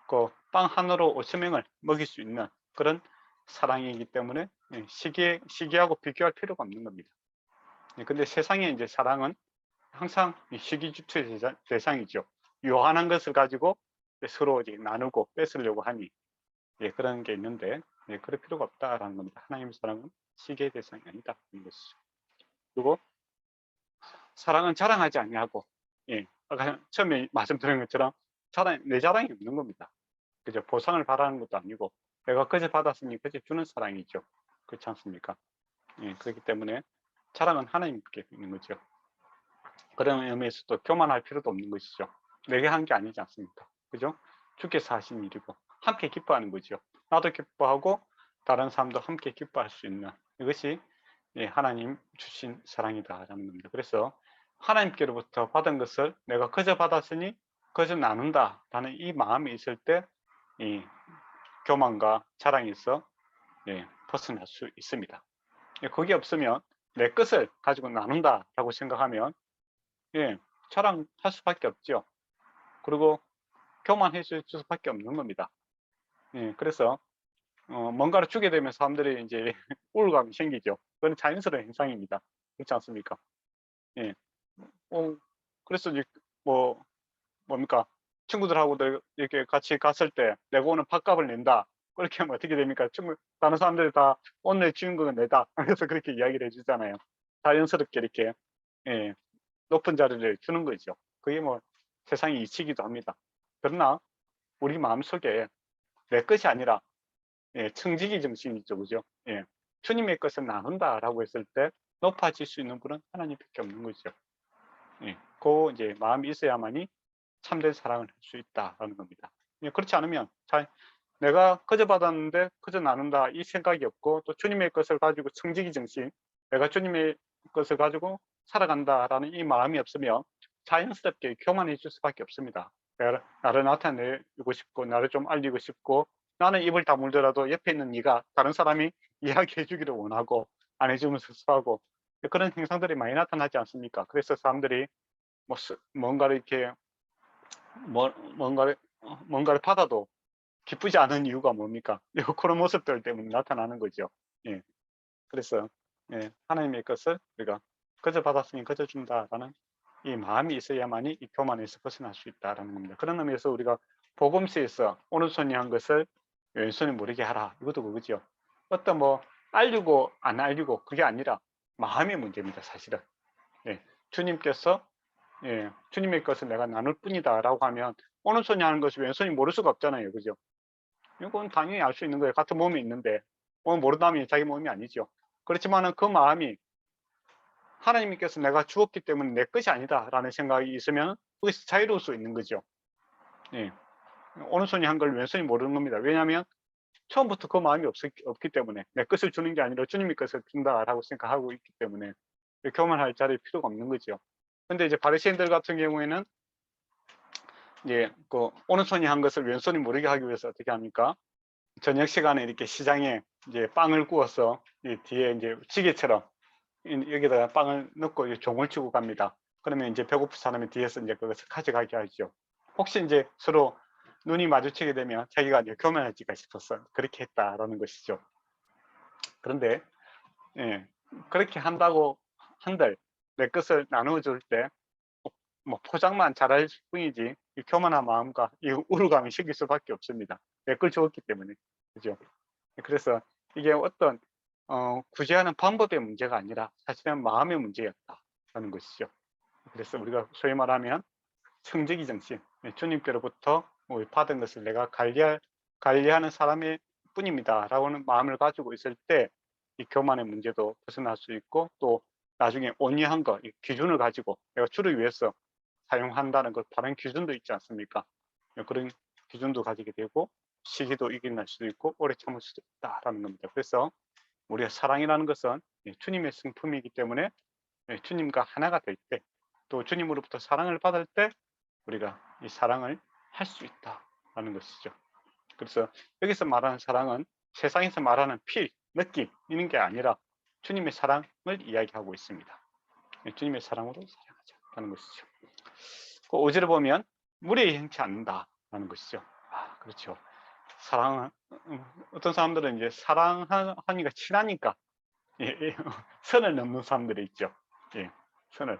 그 빵 하나로 5천 명을 먹일 수 있는 그런 사랑이기 때문에 시기하고 비교할 필요가 없는 겁니다. 근데 세상에 이제 사랑은 항상 시기주투의 대상이죠. 요한한 것을 가지고 서로 이제 나누고 뺏으려고 하니 그런 게 있는데 그럴 필요가 없다라는 겁니다. 하나님의 사랑은 시기의 대상이 아니다 이런 것이죠. 그리고 사랑은 자랑하지 아니하고 아까 처음에 말씀드린 것처럼 내 자랑이 없는 겁니다. 그죠? 보상을 바라는 것도 아니고 내가 그저 받았으니 그저 주는 사랑이죠. 그렇지 않습니까? 그렇기 때문에 자랑은 하나님께 있는 거죠. 그런 의미에서도 교만할 필요도 없는 것이죠. 내게 한 게 아니지 않습니까? 그죠? 주께서 하신 일이고 함께 기뻐하는 거죠. 나도 기뻐하고 다른 사람도 함께 기뻐할 수 있는 이것이 하나님 주신 사랑이다라는 겁니다. 그래서 하나님께로부터 받은 것을 내가 그저 받았으니 그저 나눈다라는 이 마음이 있을 때 이 교만과 자랑에서 벗어날 수 있습니다. 그게 없으면 내 것을 가지고 나눈다라고 생각하면 자랑할 수밖에 없죠. 그리고 교만해질 수밖에 없는 겁니다. 그래서 뭔가를 주게 되면 사람들이 이제 우울감이 생기죠. 그건 자연스러운 현상입니다. 그렇지 않습니까? 그래서 이제 뭡니까? 친구들하고 이렇게 같이 갔을 때 내가 오늘 밥값을 낸다. 그렇게 하면 어떻게 됩니까? 다른 사람들이 다 오늘 주인공은 내다. 그래서 그렇게 이야기를 해주잖아요. 자연스럽게 이렇게 높은 자리를 주는 거죠. 그게 뭐 세상의 이치기도 합니다. 그러나 우리 마음속에 내 것이 아니라 청지기 정신이죠. 그죠? 주님의 것을 나눈다라고 했을 때 높아질 수 있는 분은 하나님밖에 없는 거죠. 그 이제 마음이 있어야만이 참된 사랑을 할 수 있다라는 겁니다. 그렇지 않으면 내가 그저 받았는데 그저 나눈다 이 생각이 없고 또 주님의 것을 가지고 청지기 정신 내가 주님의 것을 가지고 살아간다라는 이 마음이 없으면 자연스럽게 교만해질 수밖에 없습니다. 나를 나타내고 싶고 나를 좀 알리고 싶고 나는 입을 다물더라도 옆에 있는 네가 다른 사람이 이야기해 주기를 원하고 안 해주면 섭섭하고 그런 현상들이 많이 나타나지 않습니까? 그래서 사람들이 뭔가를 이렇게 뭔가를 받아도 기쁘지 않은 이유가 뭡니까? 그런 모습들 때문에 나타나는 거죠. 그래서 하나님의 것을 우리가 그저 받았으니 그저 준다라는 이 마음이 있어야만이 이 교만에서 벗어날 수 있다라는 겁니다. 그런 의미에서 우리가 복음서에서 오른손이 한 것을 왼손이 모르게 하라. 이것도 그거죠. 어떤 알리고 안 알리고 그게 아니라 마음의 문제입니다. 사실은. 주님께서 주님의 것을 내가 나눌 뿐이다라고 하면 오른손이 하는 것이 왼손이 모를 수가 없잖아요. 그죠? 이건 당연히 알 수 있는 거예요. 같은 몸이 있는데 모른다면 자기 몸이 아니죠. 그렇지만은 그 마음이 하나님께서 내가 주었기 때문에 내 것이 아니다라는 생각이 있으면 거기서 자유로울 수 있는 거죠. 오른손이 한 걸 왼손이 모르는 겁니다. 왜냐하면 처음부터 그 마음이 없기 때문에 내 것을 주는 게 아니라 주님의 것을 준다라고 생각하고 있기 때문에 교만할 자리 필요가 없는 거죠. 근데 이제 바리새인들 같은 경우에는 그 오른손이 한 것을 왼손이 모르게 하기 위해서 어떻게 합니까? 저녁 시간에 이렇게 시장에 이제 빵을 구워서 이 뒤에 이제 지게처럼 여기다가 빵을 넣고 이제 종을 치고 갑니다. 그러면 이제 배고픈 사람이 뒤에서 이제 그것을 가져가게 하죠. 혹시 이제 서로 눈이 마주치게 되면 자기가 이제 교만해질까 싶어서 그렇게 했다라는 것이죠. 그런데 예, 그렇게 한다고 한들 내 것을 나누어 줄 때 뭐 포장만 잘할 뿐이지 이 교만한 마음과 이 우울감이 생길 수밖에 없습니다. 내 걸 주었기 때문에. 그죠? 그래서 이게 어떤 구제하는 방법의 문제가 아니라 사실은 마음의 문제였다라는 것이죠. 그래서 우리가 소위 말하면 청지기 정신, 주님께로부터 받은 것을 내가 관리하는 사람의 뿐입니다 라고는 마음을 가지고 있을 때 이 교만의 문제도 벗어날 수 있고, 또 나중에 온유한 거, 이 기준을 가지고 내가 주를 위해서 사용한다는 것, 다른 기준도 있지 않습니까? 그런 기준도 가지게 되고 시기도 이겨낼 수도 있고 오래 참을 수도 있다라는 겁니다. 그래서 우리가 사랑이라는 것은 주님의 성품이기 때문에 주님과 하나가 될 때, 또 주님으로부터 사랑을 받을 때 우리가 이 사랑을 할 수 있다라는 것이죠. 그래서 여기서 말하는 사랑은 세상에서 말하는 필, 느낌 이런 게 아니라 주님의 사랑을 이야기하고 있습니다. 주님의 사랑으로 사랑하자라는 것이죠. 그 5절을 보면 무리에 행치 않는다라는 것이죠. 그렇죠. 사랑은 어떤 사람들은 이제 사랑하니까 친하니까 선을 넘는 사람들이 있죠. 예, 선을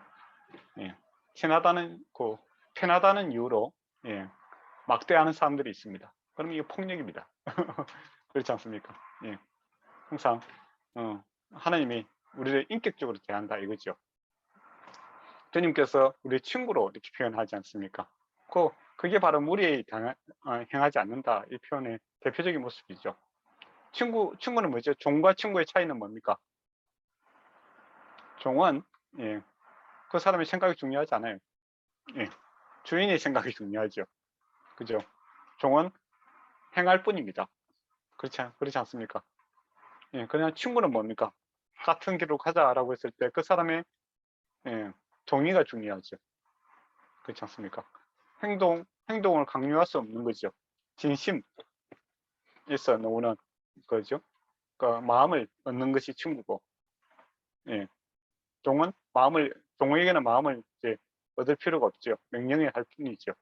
친하다는 편하다는 이유로 막대하는 사람들이 있습니다. 그럼 이게 폭력입니다. 그렇지 않습니까? 예, 항상 하나님이 우리를 인격적으로 대한다 이거죠. 주님께서 우리 친구로 이렇게 표현하지 않습니까? 그게 바로 무리에 행하지 않는다 이 표현의 대표적인 모습이죠. 친구는 뭐죠? 종과 친구의 차이는 뭡니까? 종은 그 사람의 생각이 중요하지 않아요. 주인의 생각이 중요하죠. 그죠? 종은 행할 뿐입니다. 그렇지 않습니까? 그냥 친구는 뭡니까? 같은 길로 가자라고 했을 때 그 사람의 동의가 중요하죠. 그렇지 않습니까? 행동을 강요할 수 없는 거죠. 진심에서 나오는 거죠. 그러니까 마음을 얻는 것이 친구고, 종에게는 마음을 이제 얻을 필요가 없죠. 명령을 할 뿐이죠.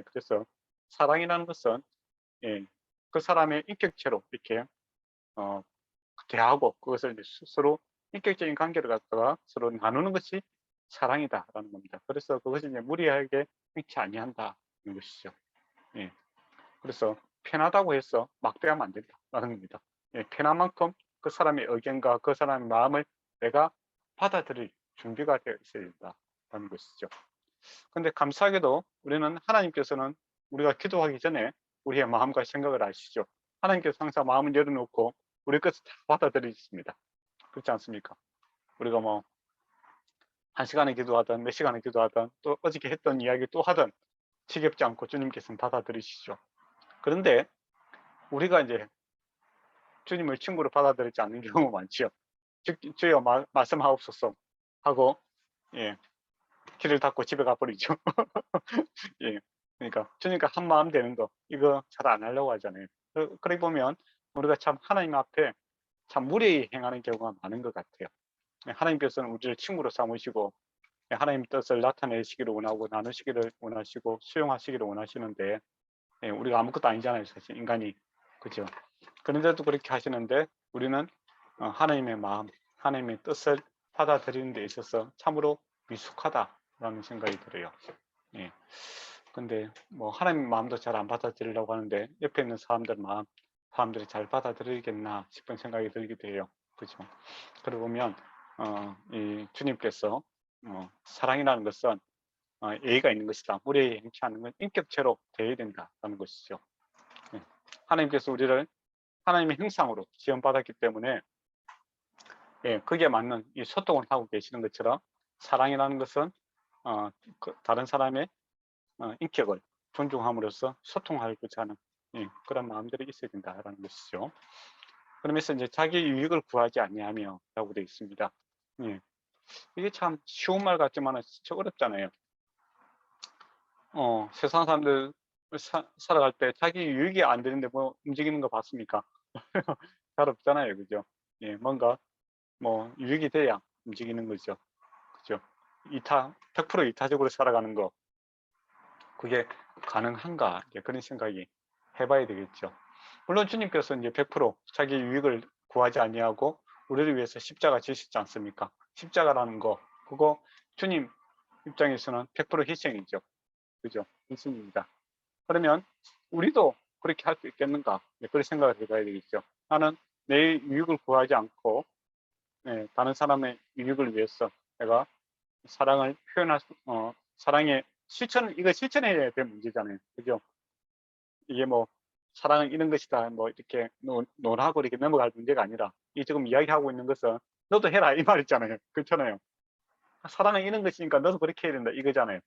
그래서 사랑이라는 것은 그 사람의 인격체로 이렇게 대하고 그것을 서로 인격적인 관계를 갖다가 서로 나누는 것이 사랑이다라는 겁니다. 그래서 그것이 이제 무리하게 행치 아니한다는 것이죠. 그래서 편하다고 해서 막대하면 안 된다라는 겁니다. 편한 만큼 그 사람의 의견과 그 사람의 마음을 내가 받아들일 준비가 되어 있어야 된다라는 것이죠. 근데 감사하게도 우리는 하나님께서는 우리가 기도하기 전에 우리의 마음과 생각을 아시죠. 하나님께서 항상 마음을 열어놓고 우리 것을 다 받아들이십니다. 그렇지 않습니까? 우리가 뭐 1시간에 기도하든 몇 시간에 기도하든 또 어저께 했던 이야기 또 하든 지겹지 않고 주님께서는 받아들이시죠. 그런데 우리가 이제 주님을 친구로 받아들이지 않는 경우가 많지요. 주여 말씀하옵소서 하고 길을 닫고 집에 가버리죠. 그러니까 주님과 한 마음 되는 거 이거 잘 안 하려고 하잖아요. 그래 보면 우리가 참 하나님 앞에 참 무례히 행하는 경우가 많은 것 같아요. 하나님께서는 우리를 친구로 삼으시고 하나님 뜻을 나타내시기를 원하고 나누시기를 원하시고 수용하시기를 원하시는데 우리가 아무것도 아니잖아요. 사실 인간이. 그죠? 그런데도 그렇게 하시는데 우리는 하나님의 마음, 하나님의 뜻을 받아들이는 데 있어서 참으로 미숙하다라는 생각이 들어요. 근데 뭐 하나님 마음도 잘 안 받아들이려고 하는데 옆에 있는 사람들이 잘 받아들이겠나 싶은 생각이 들기도 해요. 그죠? 그러고 보면 이 주님께서 사랑이라는 것은 예의가 있는 것이다. 무례히 행치 않는 건 인격체로 되어야 된다는 것이죠. 하나님께서 우리를 하나님의 형상으로 지원받았기 때문에 그게 맞는 이 소통을 하고 계시는 것처럼 사랑이라는 것은 다른 사람의 인격을 존중함으로써 소통하고자 하는 그런 마음들이 있어야 된다는 것이죠. 그러면서 이제 자기 유익을 구하지 아니하며 라고 되어 있습니다. 이게 참 쉬운 말 같지만 진짜 어렵잖아요. 세상 사람들 살아갈 때 자기 유익이 안 되는데 뭐 움직이는 거 봤습니까? 잘 없잖아요. 그죠? 예, 뭔가 뭐 유익이 돼야 움직이는 거죠. 그죠? 100% 이타적으로 살아가는 거, 그게 가능한가? 이제 그런 생각이 해봐야 되겠죠. 물론 주님께서 이제 100% 자기 유익을 구하지 아니하고 우리를 위해서 십자가 지셨지 않습니까? 십자가라는 거, 그거 주님 입장에서는 100% 희생이죠. 그죠? 희생입니다. 그러면 우리도 그렇게 할 수 있겠는가? 네, 그런 생각을 해봐야 되겠죠. 나는 내 유익을 구하지 않고, 네, 다른 사람의 유익을 위해서 내가 사랑을 표현할 수, 사랑의 이거 실천해야 될 문제잖아요. 그죠? 이게 뭐, 사랑은 이런 것이다. 뭐, 이렇게 논하고 이렇게 넘어갈 문제가 아니라, 이 지금 이야기하고 있는 것은 너도 해라. 이 말 있잖아요. 그렇잖아요. 사랑은 이런 것이니까 너도 그렇게 해야 된다. 이거잖아요.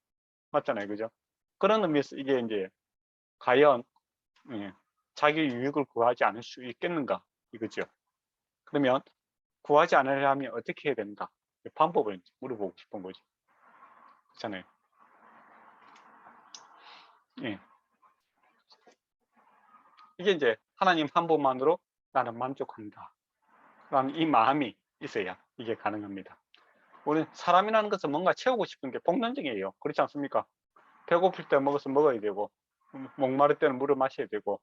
맞잖아요. 그죠? 그런 의미에서 이게 이제, 과연, 예, 자기 유익을 구하지 않을 수 있겠는가? 이거죠. 그러면 구하지 않으려면 어떻게 해야 되는가? 방법을 물어보고 싶은 거죠. 그렇잖아요. 예. 이게 이제 하나님 한 분만으로 나는 만족한다 라는 이 마음이 있어야 이게 가능합니다. 우리 사람이라는 것은 뭔가 채우고 싶은 게 본능적이에요. 그렇지 않습니까? 배고플 때 먹어서 먹어야 되고, 목마를 때는 물을 마셔야 되고,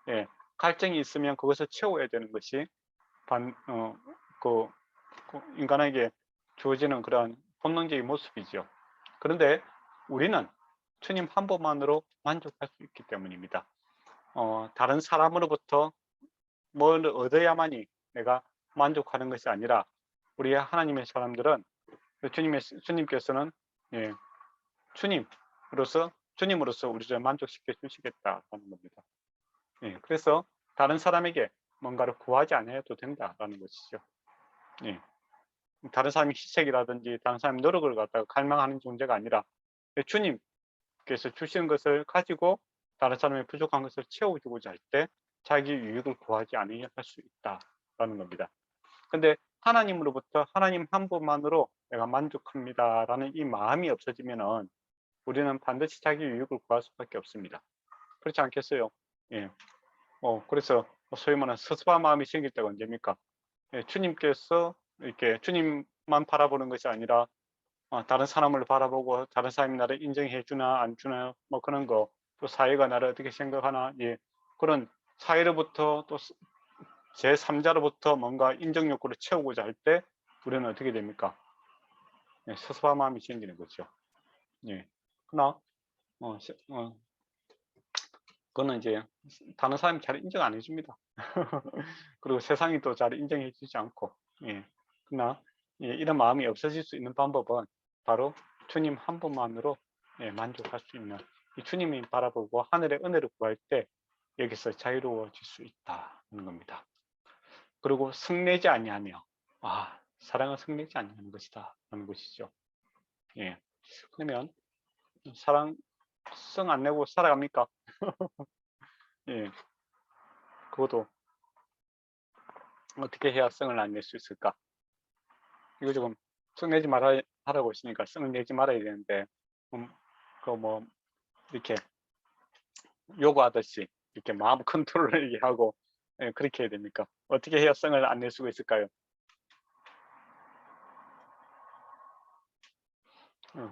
예, 갈증이 있으면 그것을 채워야 되는 것이 그 인간에게 주어지는 그런 본능적인 모습이죠. 그런데 우리는 주님 한 분만으로 만족할 수 있기 때문입니다. 다른 사람으로부터 뭘 얻어야만이 내가 만족하는 것이 아니라, 우리 하나님의 사람들은 주님께서는, 예, 주님으로서 우리를 만족시켜 주시겠다는 겁니다. 예, 그래서 다른 사람에게 뭔가를 구하지 않아도 된다라는 것이죠. 예, 다른 사람의 희생이라든지 다른 사람의 노력을 갖다가 갈망하는 존재가 아니라, 주님께서 주시는 것을 가지고 다른 사람의 부족한 것을 채워주고자 할 때 자기 유익을 구하지 않으려 할 수 있다라는 겁니다. 근데 하나님으로부터 하나님 한 분만으로 내가 만족합니다라는 이 마음이 없어지면은 우리는 반드시 자기 유익을 구할 수밖에 없습니다. 그렇지 않겠어요? 예. 그래서 소위 말하는 섭섭한 마음이 생길 때가 언제입니까? 예, 주님께서 이렇게 주님만 바라보는 것이 아니라 다른 사람을 바라보고 다른 사람이 나를 인정해 주나 안 주나 뭐 그런 거, 또 사회가 나를 어떻게 생각하나, 예, 그런 사회로부터 또 제3자로부터 뭔가 인정 욕구를 채우고자 할 때 우리는 어떻게 됩니까? 예, 섭섭한 마음이 생기는 거죠. 예. 그러나 그거는 이제 다른 사람이 잘 인정 안 해줍니다. 그리고 세상이 또 잘 인정해 주지 않고, 예. 그러나 예, 이런 마음이 없어질 수 있는 방법은 바로 주님 한 분만으로, 예, 만족할 수 있는, 이 주님이 바라보고 하늘의 은혜를 구할 때 여기서 자유로워질 수 있다는 겁니다. 그리고 성내지 아니하며, 사랑은 성내지 아니하는 것이다 하는 것이죠. 예. 그러면 사랑 성 안 내고 살아갑니까? 예. 그것도 어떻게 해야 성을 안 낼 수 있을까? 이거 조금 성 내지 말아 하라고 했으니까 성을 내지 말아야 되는데, 뭐 이렇게 요구하듯이 이렇게 마음 컨트롤을 하고, 예, 그렇게 해야 됩니까? 어떻게 해야 성을 안 낼 수가 있을까요?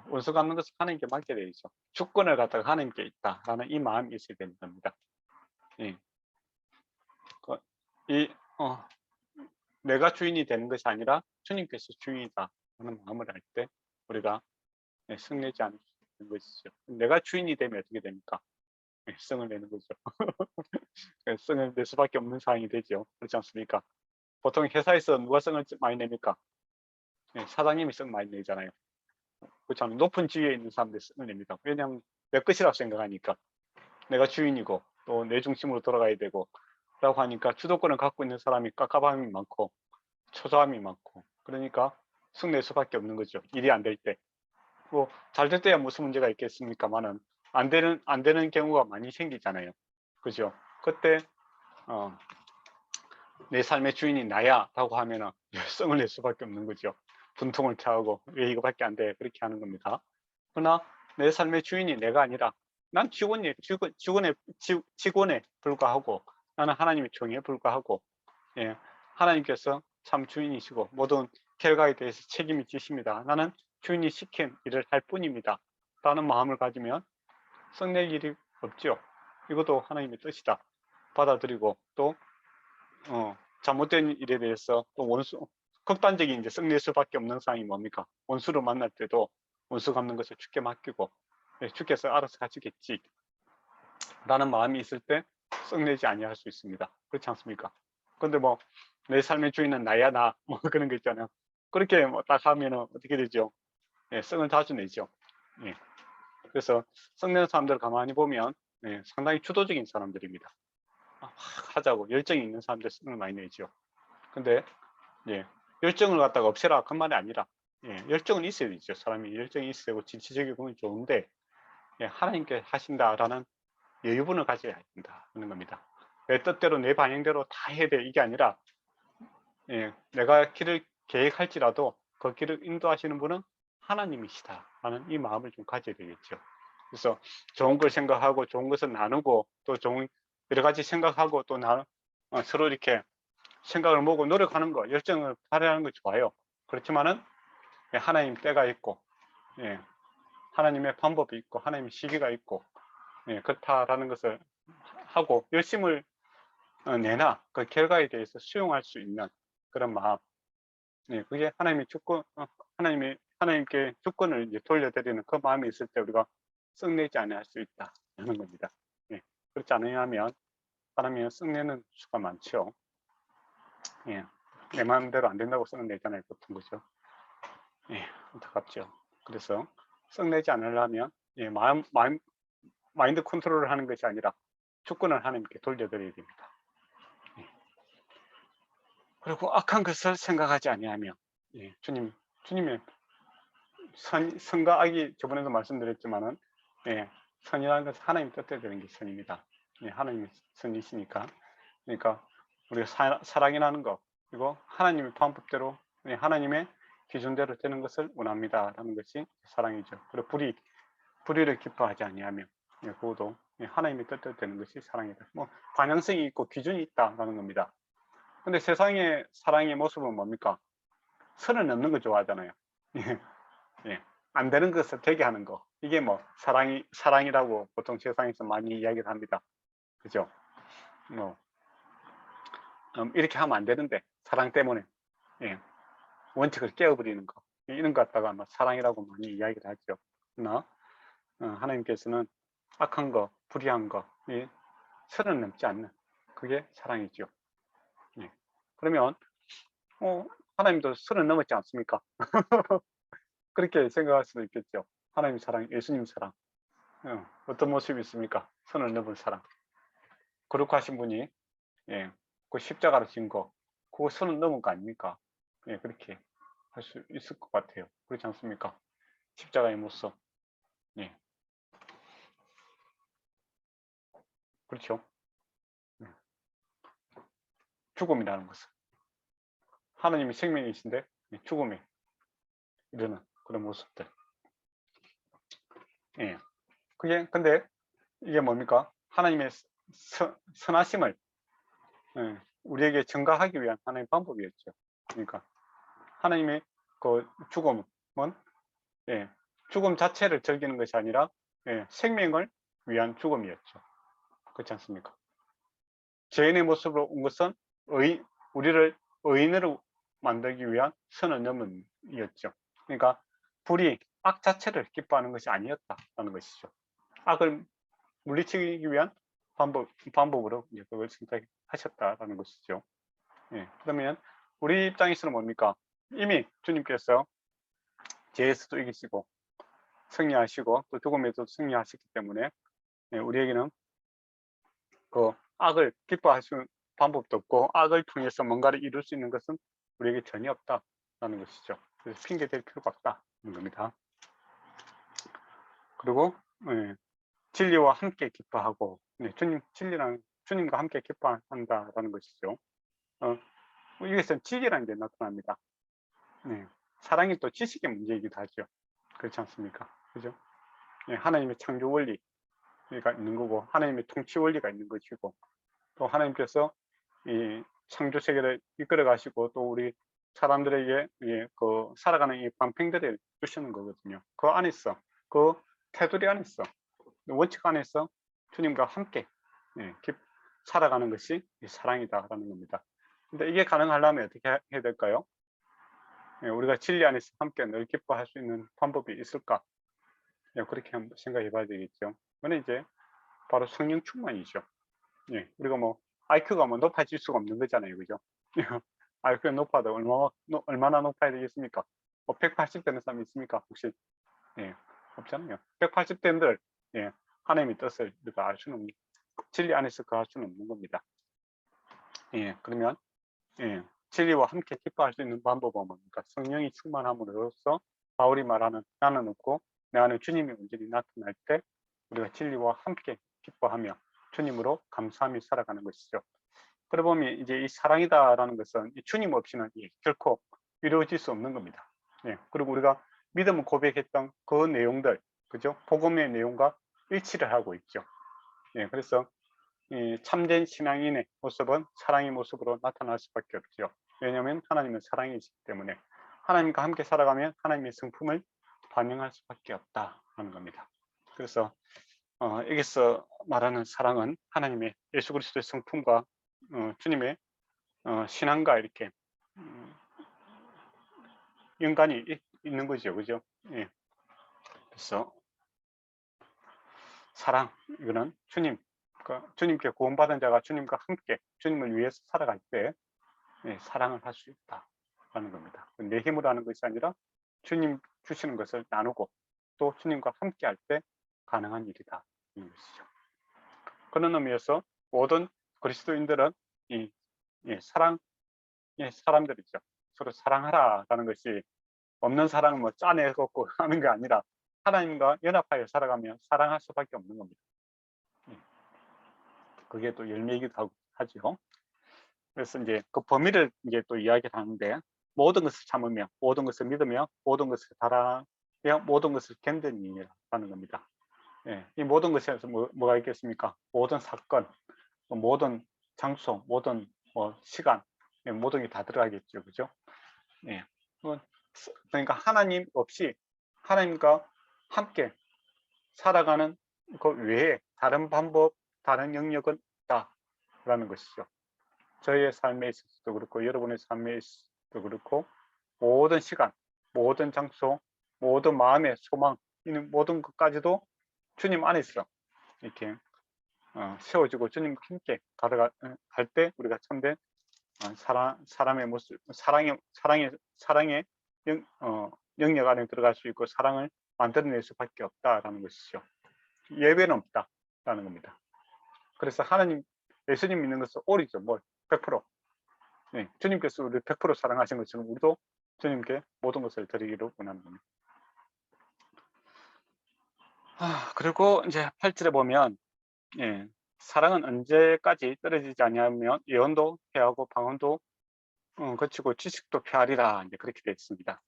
원수 갚는 것을 하나님께 맡게 되죠. 주권을 갖다가 하나님께 있다라는 이 마음이 있어야 되는 겁니다. 예. 이 내가 주인이 되는 것이 아니라 주님께서 주인이다 하는 마음을 할 때 우리가, 예, 성내지 않을 수 있는 것이죠. 내가 주인이 되면 어떻게 됩니까? 예, 성을 내는 거죠. 성을 낼 수밖에 없는 상황이 되죠. 그렇지 않습니까? 보통 회사에서 누가 성을 많이 냅니까? 예, 사장님이 성 많이 내잖아요. 그렇잖아요. 높은 지위에 있는 사람들이 성을 냅니다. 왜냐하면 내 것이라고 생각하니까, 내가 주인이고 또 내 중심으로 돌아가야 되고 라고 하니까, 주도권을 갖고 있는 사람이 깝깝함이 많고 초조함이 많고, 그러니까 성낼 수밖에 없는 거죠. 일이 안 될 때. 뭐 잘 될 때야 무슨 문제가 있겠습니까만은 안 되는 경우가 많이 생기잖아요. 그죠? 그때 내 삶의 주인이 나야라고 하면은 열성을 낼 수밖에 없는 거죠. 분통을 차오고 왜 이거밖에 안 돼? 그렇게 하는 겁니다. 그러나 내 삶의 주인이 내가 아니라 난 직원에 불과하고, 나는 하나님의 종에 불과하고, 예, 하나님께서 참 주인이시고 모든 결과에 대해서 책임이 지십니다. 나는 주인이 시킨 일을 할 뿐입니다. 라는 마음을 가지면 썩낼 일이 없죠. 이것도 하나님의 뜻이다. 받아들이고 또 잘못된 일에 대해서 또 극단적인 이제 썩낼 수밖에 없는 상황이 뭡니까? 원수를 만날 때도 원수 갚는 것을 주께 맡기고 주께서 알아서 가지겠지 라는 마음이 있을 때 썩내지 아니할 수 있습니다. 그렇지 않습니까? 근데 뭐 내 삶의 주인은 나야 나 뭐 그런 거 있잖아요. 그렇게 뭐 딱 하면은 어떻게 되죠? 예, 썩은 자주 내죠. 예. 그래서 썩내는 사람들 가만히 보면 상당히 주도적인 사람들입니다. 막 하자고 열정이 있는 사람들 썩을 많이 내죠. 근데 예, 열정을 갖다가 없애라 그 말이 아니라 열정은 있어야 되죠. 사람이 열정이 있어야 되고 진취적이고 좋은데 하나님께 하신다라는 여유분을 가져야 된다는 겁니다. 내 뜻대로 내 방향대로 다 해야 돼 이게 아니라 내가 길을 계획할지라도 그 길을 인도하시는 분은 하나님이시다라는 이 마음을 좀 가져야 되겠죠. 그래서 좋은 걸 생각하고 좋은 것을 나누고 또 좋은 여러 가지 생각하고 또 서로 이렇게 생각을 모으고 노력하는 거, 열정을 발휘하는 거 좋아요. 그렇지만은 하나님 때가 있고 하나님의 방법이 있고 하나님의 시기가 있고 그렇다라는 것을 하고 열심을 내나 그 결과에 대해서 수용할 수 있는 그런 마음. 그게 하나님의 주권, 하나님께 주권을 이제 돌려드리는 그 마음이 있을 때 우리가 썩내지 않을 수 있다는 겁니다. 그렇지 않으면 사람이 썩내는 수가 많죠. 내 마음대로 안 된다고 썩내잖아요, 보통 그죠? 안타깝죠. 그래서 썩내지 않으려면 마인드 컨트롤을 하는 것이 아니라 주권을 하나님께 돌려드려야 됩니다. 그리고 악한 것을 생각하지 아니하며 주님의 선과 악이 저번에도 말씀드렸지만은 선이라는 것은 하나님 뜻대로 되는 게 선입니다. 하나님의 선이시니까. 그러니까 우리가 사랑이라는 것 그리고 하나님의 방법대로 하나님의 기준대로 되는 것을 원합니다라는 것이 사랑이죠. 그리고 불의를 기뻐하지 아니하며 그것도 하나님의 뜻대로 되는 것이 사랑이다. 뭐 반영성이 있고 기준이 있다라는 겁니다. 근데 세상의 사랑의 모습은 뭡니까? 선을 넘는 거 좋아하잖아요. 안 되는 것을 되게 하는 거. 이게 뭐 사랑이라고 보통 세상에서 많이 이야기를 합니다. 그죠? 뭐 이렇게 하면 안 되는데 사랑 때문에 원칙을 깨어버리는 거 이런 것 갖다가 뭐 사랑이라고 많이 이야기를 하죠. 그러나 하나님께서는 악한 거, 불의한 거, 선을 넘지 않는 그게 사랑이죠. 그러면 하나님도 선을 넘었지 않습니까? 그렇게 생각할 수도 있겠죠. 하나님 사랑, 예수님 사랑 어떤 모습이 있습니까? 선을 넘은 사랑. 거룩하신 분이 그 십자가로 진 거, 그거 선을 넘은 거 아닙니까? 그렇게 할 수 있을 것 같아요. 그렇지 않습니까? 십자가의 모습. 그렇죠. 죽음이라는 것은 하나님이 생명이신데 죽음에 이르는 그런 모습들. 근데 이게 뭡니까? 하나님의 선하심을 우리에게 증가하기 위한 하나님의 방법이었죠. 그러니까 하나님의 그 죽음은 죽음 자체를 즐기는 것이 아니라 생명을 위한 죽음이었죠. 그렇지 않습니까? 죄인의 모습으로 온 것은 우리를 의인으로 만들기 위한 선을 넘음이었죠. 그러니까 악 자체를 기뻐하는 것이 아니었다라는 것이죠. 악을 물리치기 위한 방법으로 이제 그걸 선택하셨다라는 것이죠. 그러면 우리 입장에서는 뭡니까? 이미 주님께서 죄에서도 이기시고 승리하시고 또 죽음에도 승리하셨기 때문에 우리에게는 그 악을 기뻐할 수 있는 방법도 없고 악을 통해서 뭔가를 이룰 수 있는 것은 우리에게 전혀 없다라는 것이죠. 그래서 핑계 댈 필요가 없다는 겁니다. 그리고 진리와 함께 기뻐하고 진리랑 주님과 함께 기뻐한다라는 것이죠. 여기서 진리라는 게 나타납니다. 사랑이 또 지식의 문제이기도 하죠. 그렇지 않습니까? 그죠? 하나님의 창조 원리가 있는 거고 하나님의 통치 원리가 있는 것이고 또 하나님께서 이 창조 세계를 이끌어 가시고 또 우리 사람들에게 그 살아가는 이 방평들을 주시는 거거든요. 그 안에서 그 테두리 안에서 원칙 안에서 주님과 함께 살아가는 것이 사랑이다라는 겁니다. 근데 이게 가능하려면 어떻게 해야 될까요? 우리가 진리 안에서 함께 늘 기뻐할 수 있는 방법이 있을까? 그렇게 한번 생각해 봐야 되겠죠. 그건 이제 바로 성령 충만이죠. 우리가 뭐 IQ가 뭐 높아질 수가 없는 거잖아요. 그죠? IQ가 높아도 얼마나 높아야 되겠습니까? 180 되는 사람이 있습니까? 혹시? 없잖아요. 180 된들 하나님의 뜻을 우리가 알 수는 없는, 진리 안에서 그 할 수는 없는 겁니다. 그러면 진리와 함께 기뻐할 수 있는 방법은 뭡니까? 성령이 충만함으로써 바울이 말하는 나는 없고 내 안에 주님이 온전히 나타날 때 우리가 진리와 함께 기뻐하며 주님으로 감사하며 살아가는 것이죠. 그러다 보면 이제 이 사랑이다라는 것은 이 주님 없이는 결코 이루어질 수 없는 겁니다. 그리고 우리가 믿음을 고백했던 그 내용들, 그죠? 복음의 내용과 일치를 하고 있죠. 그래서 이 참된 신앙인의 모습은 사랑의 모습으로 나타날 수밖에 없죠. 왜냐하면 하나님은 사랑이시기 때문에 하나님과 함께 살아가면 하나님의 성품을 반영할 수밖에 없다는 겁니다. 그래서 여기서 말하는 사랑은 하나님의 예수 그리스도의 성품과 주님의 신앙과 이렇게 연관이 있는 거죠, 그죠? 그래서 사랑, 이거는 주님께 구원받은 자가 주님과 함께 주님을 위해서 살아갈 때 사랑을 할 수 있다라는 겁니다. 내 힘으로 하는 것이 아니라 주님 주시는 것을 나누고 또 주님과 함께 할 때 가능한 일이다 이런 것이죠. 그런 의미에서 모든 그리스도인들은 이 사랑의 사람들이죠. 서로 사랑하라라는 것이 없는 사랑은 뭐 짜내갖고 하는 게 아니라 하나님과 연합하여 살아가며 사랑할 수밖에 없는 겁니다. 그게 또 열매이기도 하죠. 그래서 이제 그 범위를 이제 또 이야기를 하는데 모든 것을 참으며 모든 것을 믿으며 모든 것을 바라며 모든 것을 견디는 일이라는 겁니다. 이 모든 것에서 뭐가 있겠습니까? 모든 사건, 모든 장소, 모든 시간, 모든 게 다 들어가겠죠, 그죠? 그러니까 하나님 없이 하나님과 함께 살아가는 그 외에 다른 방법, 다른 영역은 없다라는 것이죠. 저희의 삶에 있어서도 그렇고 여러분의 삶에 있어서도 그렇고 모든 시간, 모든 장소, 모든 마음의 소망, 이는 모든 것까지도 주님 안에서 이렇게 세워지고 주님과 함께 가다갈 때 우리가 참된 사람의 모습, 사랑의 영역 안에 들어갈 수 있고 사랑을 만들어낼 수밖에 없다라는 것이죠. 예외는 없다라는 겁니다. 그래서 하나님, 예수님 믿는 것은 옳이죠. 100%. 주님께서 우리를 100% 사랑하신 것처럼 우리도 주님께 모든 것을 드리기로 원하는 겁니다. 그리고 이제 8절에 보면 사랑은 언제까지 떨어지지 아니하며 예언도 패하고 방언도 거치고 지식도 패하리라 이제 그렇게 되어 있습니다.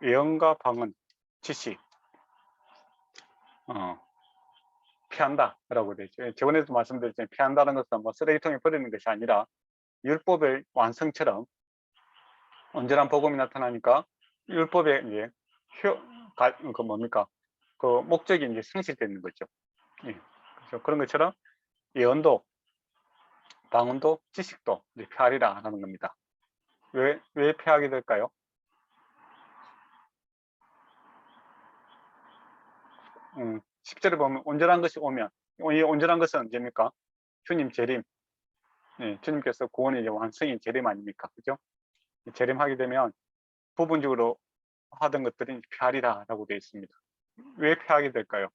예언과 방언, 지식 피한다라고 되어 있죠. 저번에도 말씀드렸지만 피한다는 것은 뭐 쓰레기통에 버리는 것이 아니라 율법의 완성처럼 온전한 복음이 나타나니까 율법의 이제 그 뭡니까? 그 목적이 이제 성실되는 거죠. 그래서 그런 것처럼 예언도, 방언도, 지식도 이제 폐하리라 하는 겁니다. 왜 폐하게 될까요? 10절에 보면 온전한 것이 오면, 이 온전한 것은 언제입니까? 주님 재림. 주님께서 구원의 완성인 재림 아닙니까? 그죠? 재림하게 되면 부분적으로 하던 것들이 폐하리라 라고 되어 있습니다. 왜 폐하게 될까요?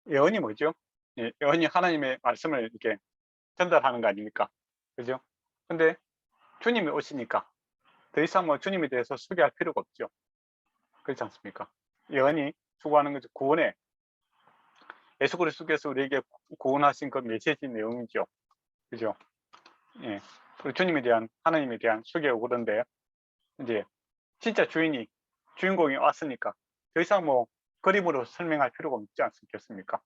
예언이 뭐죠? 예언이 하나님의 말씀을 이렇게 전달하는 거 아닙니까? 그죠? 근데 주님이 오시니까 더 이상 뭐 주님에 대해서 소개할 필요가 없죠. 그렇지 않습니까? 예언이 추구하는 것은 구원에 예수 그리스도께서 우리에게 구원하신 그 메시지 내용이죠. 그죠? 그리고 주님에 대한 하나님에 대한 소개고 그런데 이제 진짜 주인공이 왔으니까 더 이상 뭐 그림으로 설명할 필요가 없지 않겠습니까?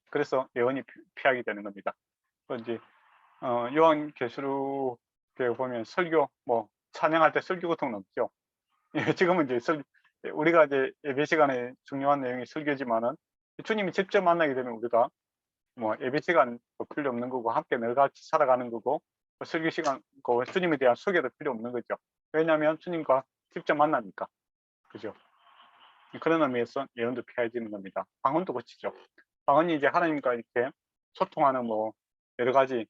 그래서 예언이 피하게 되는 겁니다. 이제 요한계시록에 보면 설교, 뭐 찬양할 때 설교 같은 건 없죠. 예, 지금은 이제 우리가 이제 예배 시간에 중요한 내용이 설교지만은 주님이 직접 만나게 되면 우리가 뭐 예배 시간 필요 없는 거고 함께 늘 같이 살아가는 거고 설교 시간 주님에 대한 소개도 필요 없는 거죠. 왜냐하면 주님과 직접 만나니까. 그죠? 그런 의미에서 예언도 피해지는 겁니다. 방언도 그치죠. 방언이 이제 하나님과 이렇게 소통하는 뭐 여러 가지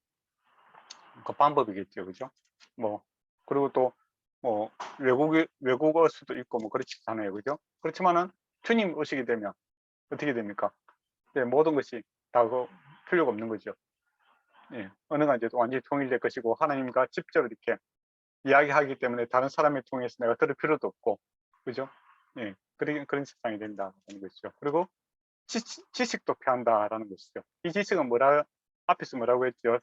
그 방법이겠죠. 그죠? 뭐 그리고 또 뭐 외국어일 수도 있고 뭐 그렇잖아요. 그죠? 그렇지만은 주님 오시게 되면 어떻게 됩니까? 네, 모든 것이 다 필요가 없는 거죠. 예, 언어가 이제 완전히 통일될 것이고 하나님과 직접 이렇게 이야기하기 때문에 다른 사람을 통해서 내가 들을 필요도 없고, 그죠? 예, 그런 세상이 된다는 것이죠. 그리고 지식도 피한다라는 것이죠. 이 지식은 앞에서 뭐라고 했죠?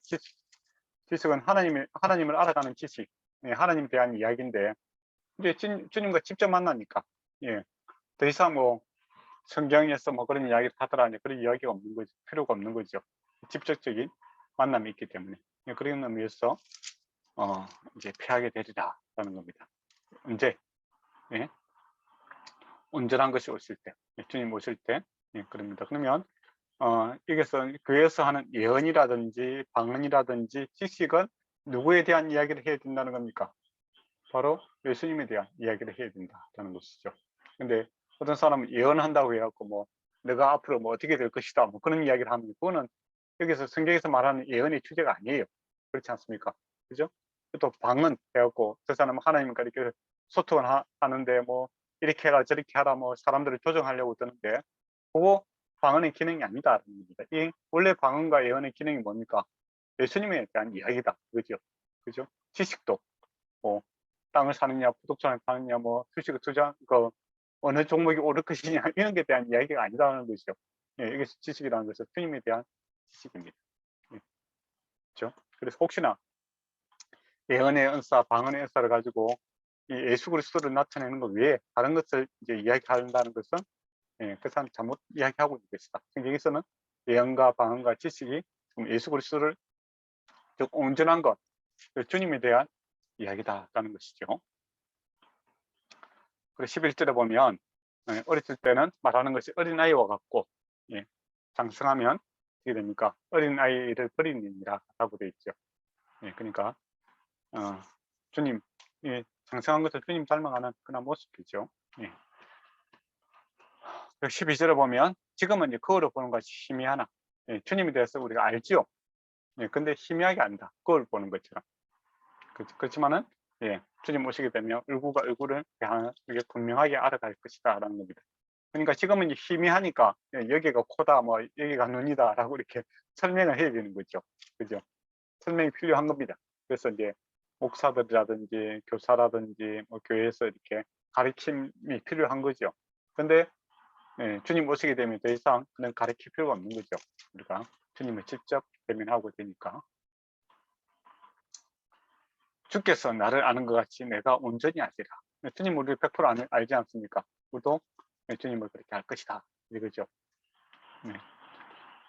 지식은 하나님을 알아가는 지식, 예, 하나님에 대한 이야기인데, 이제 주님과 직접 만나니까, 예, 더 이상 뭐 성경에서 뭐 그런 이야기를 하더라, 그런 이야기가 없는 거죠. 필요가 없는 거죠. 직접적인 만남이 있기 때문에. 예, 그런 의미에서 이제 피하게 되리라라는 겁니다. 언제? 예? 온전한 것이 오실 때, 예, 주님 오실 때, 예, 그럽니다. 그러면 여기서 교회에서 하는 예언이라든지 방언이라든지 지식은 누구에 대한 이야기를 해야 된다는 겁니까? 바로 예수님에 대한 이야기를 해야 된다는 것이죠. 근데 어떤 사람은 예언한다고 해갖고 뭐 내가 앞으로 뭐 어떻게 될 것이다 뭐 그런 이야기를 하면 그거는 여기서 성경에서 말하는 예언의 주제가 아니에요. 그렇지 않습니까? 그죠? 또 방언 해갖고 저 사람은 하나님과 이렇게 소통을 하는데 뭐 이렇게 해라 저렇게 하라 뭐 사람들을 조정하려고 드는데 그거 방언의 기능이 아니다라는 겁니다. 이 원래 방언과 예언의 기능이 뭡니까? 예수님에 대한 이야기다. 그죠? 그죠? 지식도 뭐 땅을 사느냐, 부동산을 사느냐, 뭐 주식을 어느 종목이 오를 것이냐 이런 게 대한 이야기가 아니다라는 것이죠. 예, 이게 지식이라는 것은 주님에 대한 지식입니다. 예, 그렇죠? 그래서 혹시나 예언의 은사, 방언의 은사를 가지고 이 예수 그리스도를 나타내는 것 외에 다른 것을 이제 이야기한다는 것은 그 사람 잘못 이야기하고 있는 것이다. 성경에서는 예언과 방언과 지식이 예수 그리스도를 즉 온전한 것, 주님에 대한 이야기다라는 것이죠. 그리고 11절에 보면 어렸을 때는 말하는 것이 어린아이와 같고 장성하면 어떻게 됩니까? 어린아이를 버리느니라 라고 되어 있죠. 그러니까 주님, 장성한 것을 주님 닮아가는 그런 모습이죠. 12절에 보면 지금은 이제 거울을 보는 것이 희미하나 주님에 대해서 우리가 알지요. 근데 희미하게 안다. 거울 보는 것처럼. 그렇지만은 주님 오시게 되면 얼굴과 얼굴을 이게 분명하게 알아갈 것이다 라는 겁니다. 그러니까 지금은 이제 희미하니까 여기가 코다 뭐 여기가 눈이다 라고 이렇게 설명을 해야 되는 거죠. 그죠? 설명이 필요한 겁니다. 그래서 이제 목사들이라든지 교사라든지 뭐 교회에서 이렇게 가르침이 필요한 거죠. 근데 주님 오시게 되면 더 이상 그런 가르칠 필요가 없는 거죠. 우리가 주님을 직접 대면하고 되니까. 주께서 나를 아는 것 같이 내가 온전히 알리라. 주님 우리를 100% 알지 않습니까? 우리도 주님을 그렇게 알 것이다. 이거죠.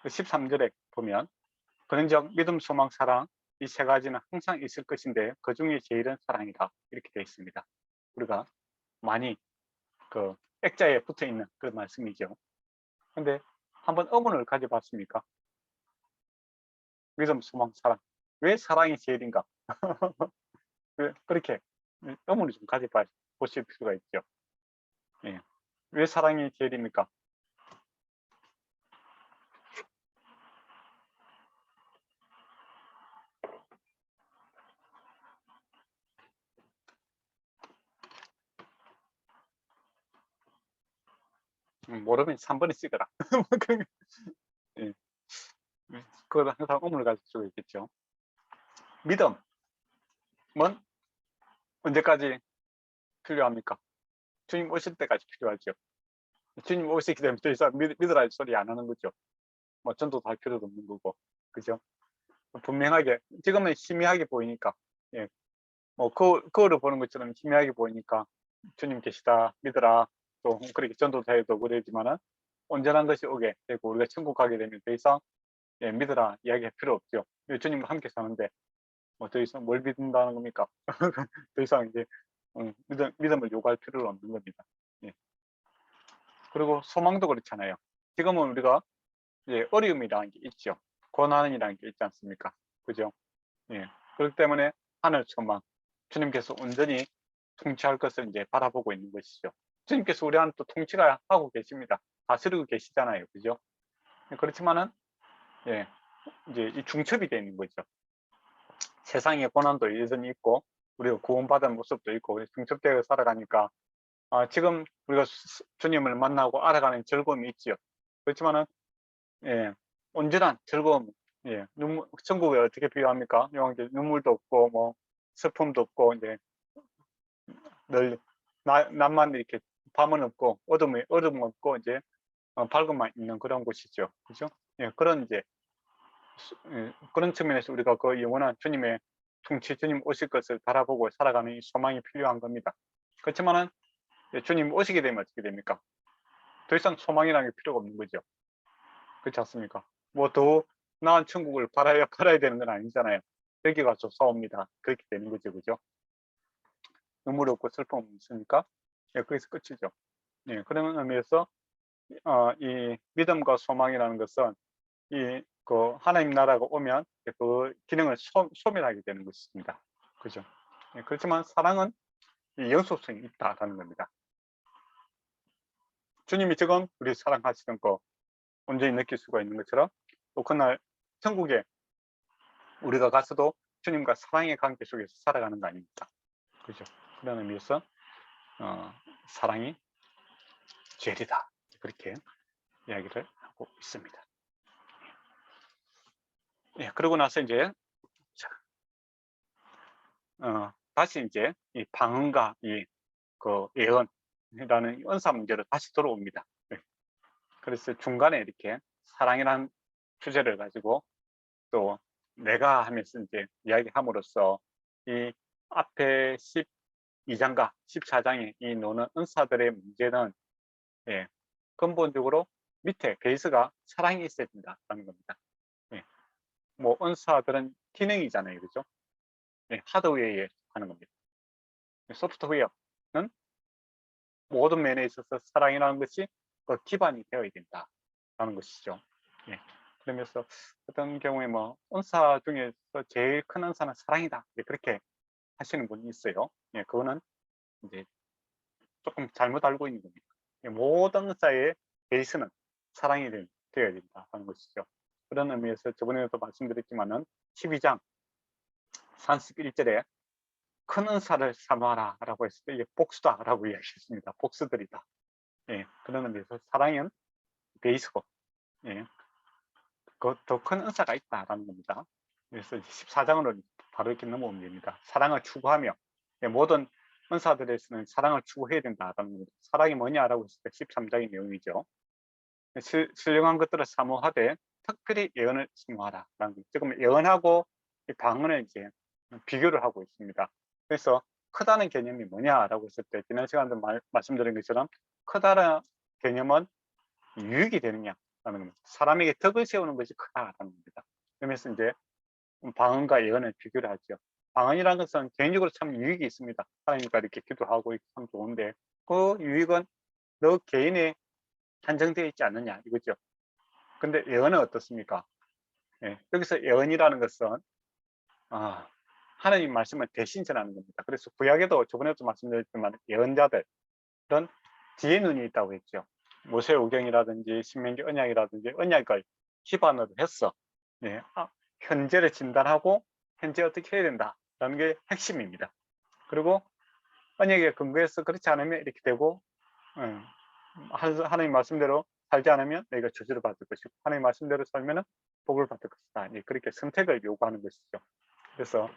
13절에 보면 그런즉 믿음, 소망, 사랑 이 세 가지는 항상 있을 것인데 그 중에 제일은 사랑이다. 이렇게 되어 있습니다. 우리가 많이 그 액자에 붙어 있는 그런 말씀이죠. 근데 한번 의문을 가져봤습니까? 믿음, 소망, 사랑. 왜 사랑이 제일인가? 그렇게 의문을 좀 가져보실 필요가 있죠. 왜 사랑이 제일입니까? 모르면 3번에 쓰거라. 예. 그걸 항상 의문을 가질 수가 있겠죠. 믿음은 언제까지 필요합니까? 주님 오실 때까지 필요하죠. 주님 오시기 때문에 더 이상 믿으라 소리 안 하는 거죠. 뭐 전도도 할 필요도 없는 거고, 그죠? 분명하게 지금은 희미하게 보이니까, 뭐 거울을 보는 것처럼 희미하게 보이니까 주님 계시다 믿으라, 또 그렇게 전도사에도 그러지만은 온전한 것이 오게 되고 우리가 천국 가게 되면 더 이상 믿으라 이야기할 필요 없죠. 주님과 함께 사는데 뭐 더 이상 뭘 믿는다는 겁니까? 더 이상 이제 믿음을 요구할 필요는 없는 겁니다. 예. 그리고 소망도 그렇잖아요. 지금은 우리가 이제 어려움이라는 게 있죠. 고난이라는 게 있지 않습니까? 그죠? 예. 그렇기 때문에 하늘 소망, 주님께서 온전히 통치할 것을 이제 바라보고 있는 것이죠. 주님께서 우리한테 또 통치가 하고 계십니다. 다스리고 계시잖아요. 그죠? 그렇지만은, 예, 이제 이 중첩이 되어 있는 거죠. 세상의 고난도 여전히 있고, 우리가 구원받은 모습도 있고, 중첩되어 살아가니까, 지금 우리가 주님을 만나고 알아가는 즐거움이 있지요. 그렇지만은, 예, 온전한 즐거움, 예, 천국에 어떻게 비유합니까? 눈물도 없고, 뭐, 슬픔도 없고, 이제, 늘, 낮만 이렇게, 밤은 없고, 어둠 없고, 이제, 밝음만 있는 그런 곳이죠. 그죠? 예, 그런 이제, 그런 측면에서 우리가 그 영원한 주님의 통치, 주님 오실 것을 바라보고 살아가는 이 소망이 필요한 겁니다. 그렇지만은, 주님 오시게 되면 어떻게 됩니까? 더 이상 소망이라는 게 필요가 없는 거죠. 그렇지 않습니까? 뭐 더 나은 천국을 팔아야 되는 건 아니잖아요. 여기가 좋사옵니다. 그렇게 되는 거죠. 그죠? 눈물 없고 슬픔 없으니까, 예, 거기서 끝이죠. 예, 그런 의미에서, 이 믿음과 소망이라는 것은, 하나님 나라가 오면 그 기능을 소멸하게 되는 것입니다. 그죠? 예, 그렇지만 사랑은 이 영속성이 있다라는 겁니다. 주님이 지금 우리 사랑하시는 거 온전히 느낄 수가 있는 것처럼, 또 그날 천국에 우리가 가서도 주님과 사랑의 관계 속에서 살아가는 거 아닙니까? 그죠? 그런 의미에서 사랑이 죄리다, 그렇게 이야기를 하고 있습니다. 예, 그러고 나서 이제 다시 이제 이 방언과 그 예언이라는 은사 문제로 다시 돌아옵니다. 네. 그래서 중간에 이렇게 사랑이라는 주제를 가지고 또 내가 하면서 이제 이야기함으로써 이 앞에 12장과 14장에 이 노는 은사들의 문제는, 예, 근본적으로 밑에 베이스가 사랑이 있어야 된다는 겁니다. 예, 뭐 은사들은 기능이잖아요, 그죠? 예, 하드웨어에 하는 겁니다. 소프트웨어는 모든 면에 있어서 사랑이라는 것이 그 기반이 되어야 된다라는 것이죠. 예. 그러면서 어떤 경우에 뭐 은사 중에서 제일 큰 은사는 사랑이다, 그렇게 하시는 분이 있어요. 예, 그거는 이제 조금 잘못 알고 있는 겁니다. 예, 모든 은사의 베이스는 사랑이 되어야 된다는 것이죠. 그런 의미에서 저번에도 말씀드렸지만은 12장 31절에 큰 은사를 사모하라 라고 했을 때 이게 복수다 라고 이야기했습니다. 복수들이다. 예, 그런 의미에서 사랑은 베이스고, 예, 더 큰 은사가 있다라는 겁니다. 그래서 14장으로 바로 이렇게 넘어오면 됩니다. 사랑을 추구하며, 예, 모든 은사들에서는 사랑을 추구해야 된다라는 겁니다. 사랑이 뭐냐라고 했을 때 13장의 내용이죠. 신령한 것들을 사모하되 특별히 예언을 사모하라 라는 겁니다. 지금 예언하고 방언을 이제 비교를 하고 있습니다. 그래서 크다는 개념이 뭐냐라고 했을 때 지난 시간에 말씀드린 것처럼 크다는 개념은 유익이 되느냐라는 겁니다. 사람에게 덕을 세우는 것이 크다라는 겁니다. 그러면서 이제 방언과 예언을 비교를 하죠. 방언이라는 것은 개인적으로 참 유익이 있습니다. 하나님과 이렇게 기도하고 참 좋은데 그 유익은 너 개인에 한정되어 있지 않느냐 이거죠. 근데 예언은 어떻습니까? 예, 여기서 예언이라는 것은 하나님 말씀을 대신 전하는 겁니다. 그래서 구약에도 저번에도 말씀드렸지만 예언자들 그런 뒤에 눈이 있다고 했죠. 모세오경이라든지 신명기 언약이라든지 언약을 기반으로 해서, 예, 현재를 진단하고 현재 어떻게 해야 된다라는 게 핵심입니다. 그리고 언약에 근거해서 그렇지 않으면 이렇게 되고, 하나님 말씀대로 살지 않으면 내가 저주를 받을 것이고 하나님 말씀대로 살면은 복을 받을 것이다. 예, 그렇게 선택을 요구하는 것이죠. 그래서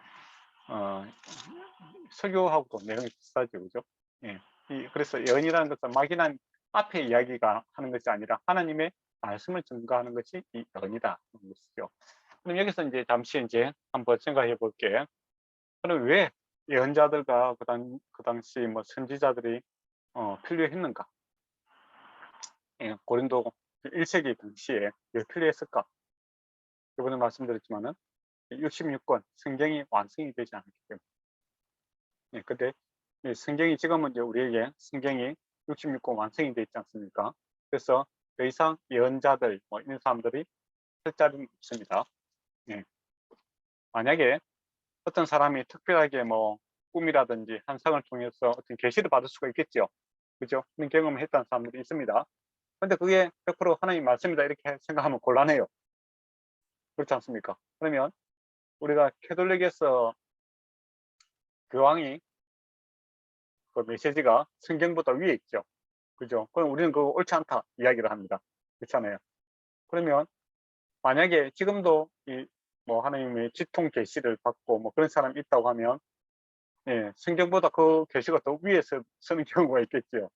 설교하고도 내용이 비슷하죠, 그죠? 예. 그래서 예언이라는 것은 막연한 앞에 이야기가 하는 것이 아니라 하나님의 말씀을 증거하는 것이 이 예언이다 하는 것이죠. 그럼 여기서 이제 잠시 이제 한번 생각해 볼게. 그럼 왜 예언자들과 그 당시 뭐 선지자들이 필요했는가? 고린도 1세기 당시에 왜 필요했을까? 이번에 말씀드렸지만은 66권 성경이 완성이 되지 않았기 때문에. 근데 성경이 지금은 이제 우리에게 성경이 66권 완성이 되어 있지 않습니까? 그래서 더 이상 예언자들 이런 사람들이 할 자리는 없습니다. 만약에 어떤 사람이 특별하게 꿈이라든지 환상을 통해서 어떤 계시를 받을 수가 있겠죠. 그죠? 그런 경험을 했던 사람들이 있습니다. 근데 그게 100% 하나님 말씀이다 이렇게 생각하면 곤란해요. 그렇지 않습니까? 그러면 우리가 캐톨릭에서 교황이 그 메시지가 성경보다 위에 있죠. 그죠? 그럼 우리는 그거 옳지 않다 이야기를 합니다. 그렇잖아요. 그러면 만약에 지금도 하나님의 지통 계시를 받고 그런 사람이 있다고 하면 성경보다 그 계시가 더 위에 서는 경우가 있겠죠.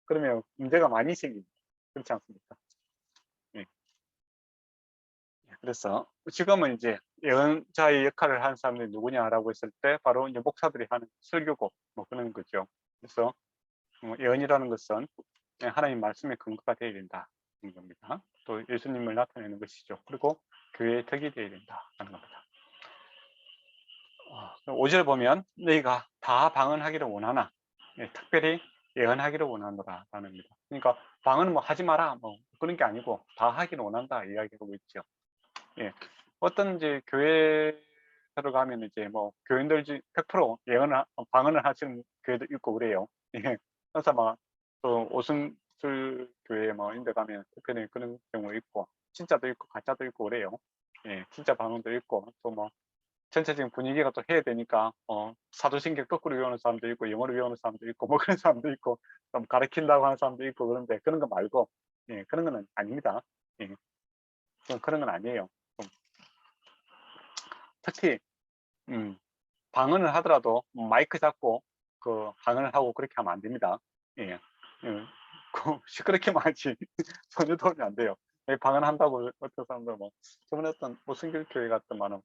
그러면 문제가 많이 생깁니다. 그렇지 않습니까? 그래서 지금은 이제 예언자의 역할을 하는 사람들이 누구냐라고 했을 때 바로 이제 목사들이 하는 설교고 그런 거죠. 그래서 예언이라는 것은 하나님 말씀의 근거가 되어야 된다는 겁니다. 또 예수님을 나타내는 것이죠. 그리고 교회의 덕이 되어야 된다는 겁니다. 5절 보면 너희가 다 방언하기를 원하나 특별히 예언하기를 원하노라 라는 겁니다. 그러니까 방언은 하지 마라 그런 게 아니고 다 하기를 원한다 이야기하고 있죠. 어떤 이제 교회 들어가면 이제 교인들 100% 예언을 방언을 하시는 교회도 있고 그래요. 그래서 또 오순절 교회 이런 데 가면 특별히 그런 경우 있고 진짜도 있고 가짜도 있고 그래요. 진짜 방언도 있고 또 전체적인 분위기가 또 해야 되니까 사도신경 거꾸로 외우는 사람도 있고 영어로 외우는 사람도 있고 그런 사람도 있고 좀 가르친다고 하는 사람도 있고 그런데 그런 거 말고 그런 거는 아닙니다. 그런 건 아니에요. 특히 방언을 하더라도 마이크 잡고 그 방언을 하고 그렇게 하면 안 됩니다. 시끄럽게만 하지 전혀 도움이 안 돼요. 방언한다고 어떤 사람들 저번에 어떤 무슨교회 같더만은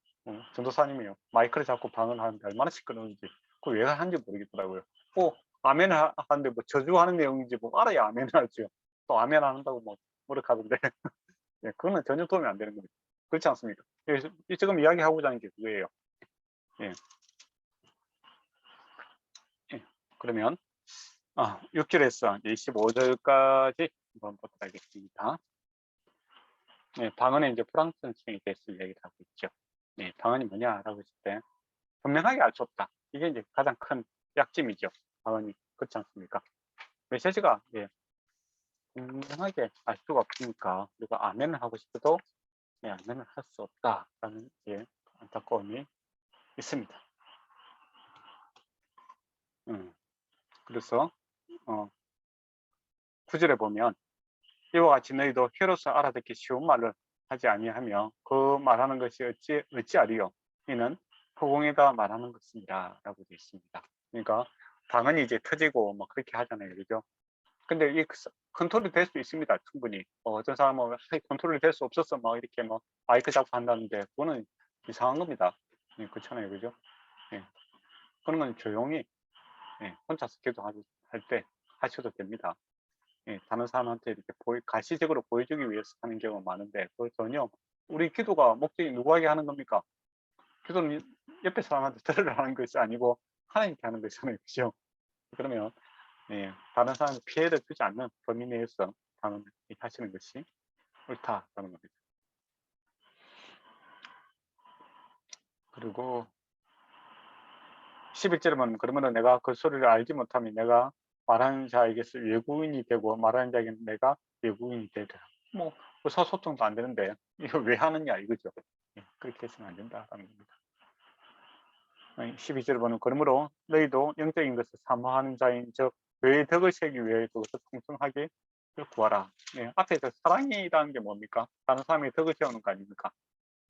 전도사님이요 마이크를 잡고 방언하는데 얼마나 시끄러운지 그걸 왜 하는지 모르겠더라고요. 아멘을 하는데 저주하는 내용인지 알아야 아멘을 하죠. 또 아멘 안 한다고 노력하던데 그거는 전혀 도움이 안 되는 겁니다. 그렇지 않습니까? 지금 이야기하고자 하는 게 그거예요. 그러면 6절에서 25절까지 한번 보도록 하겠습니다. 방언의 이제 불확실성에 대해서 얘기를 하고 있죠. 방언이 뭐냐라고 했을 때 분명하게 알 수 없다. 이게 이제 가장 큰 약점이죠. 방언이 그렇지 않습니까? 메시지가 분명하게 알 수가 없으니까 우리가 아멘을 하고 싶어도 아멘을 할 수 없다라는 안타까움이 있습니다. 그래서 9절에 보면 이와 같이 너희도 혀로서 알아듣기 쉬운 말을 하지 아니하며 그 말하는 것이 어찌하리요? 이는 허공에다 말하는 것입니다. 라고 되어 있습니다. 그러니까 방언이 이제 터지고 그렇게 하잖아요. 그죠? 근데 이 컨트롤이 될 수 있습니다. 충분히. 어떤 사람은 컨트롤이 될 수 없어서 이렇게 마이크 잡고 한다는데 그거는 이상한 겁니다. 그렇잖아요. 그죠? 그런 건 조용히 혼자서 기도할 때 하셔도 됩니다. 다른 사람한테 이렇게 가시적으로 보여주기 위해서 하는 경우가 많은데 그걸 전혀 우리 기도가 목적이 누구에게 하는 겁니까? 기도는 옆에 사람한테 들으라는 것이 아니고 하나님께 하는 것이잖아요. 그죠? 그러면 다른 사람에 피해를 주지 않는 범위 내에서 방언을 하시는 것이 옳다라는 겁니다. 그리고 11절에 보면 그러면 내가 그 소리를 알지 못하면 내가 말하는 자에게서 외국인이 되고 말하는 자에게는 내가 외국인이 되더라. 의사소통도 안 되는데 이거 왜 하느냐 이거죠. 그렇게 해서는 안 된다라는 겁니다. 12절을 보면 그러므로 너희도 영적인 것을 사모하는 자인 즉 왜 덕을 세기 위해 그것을 풍성하게 구하라. 앞에서 사랑이라는 게 뭡니까? 다른 사람의 덕을 세우는 거 아닙니까?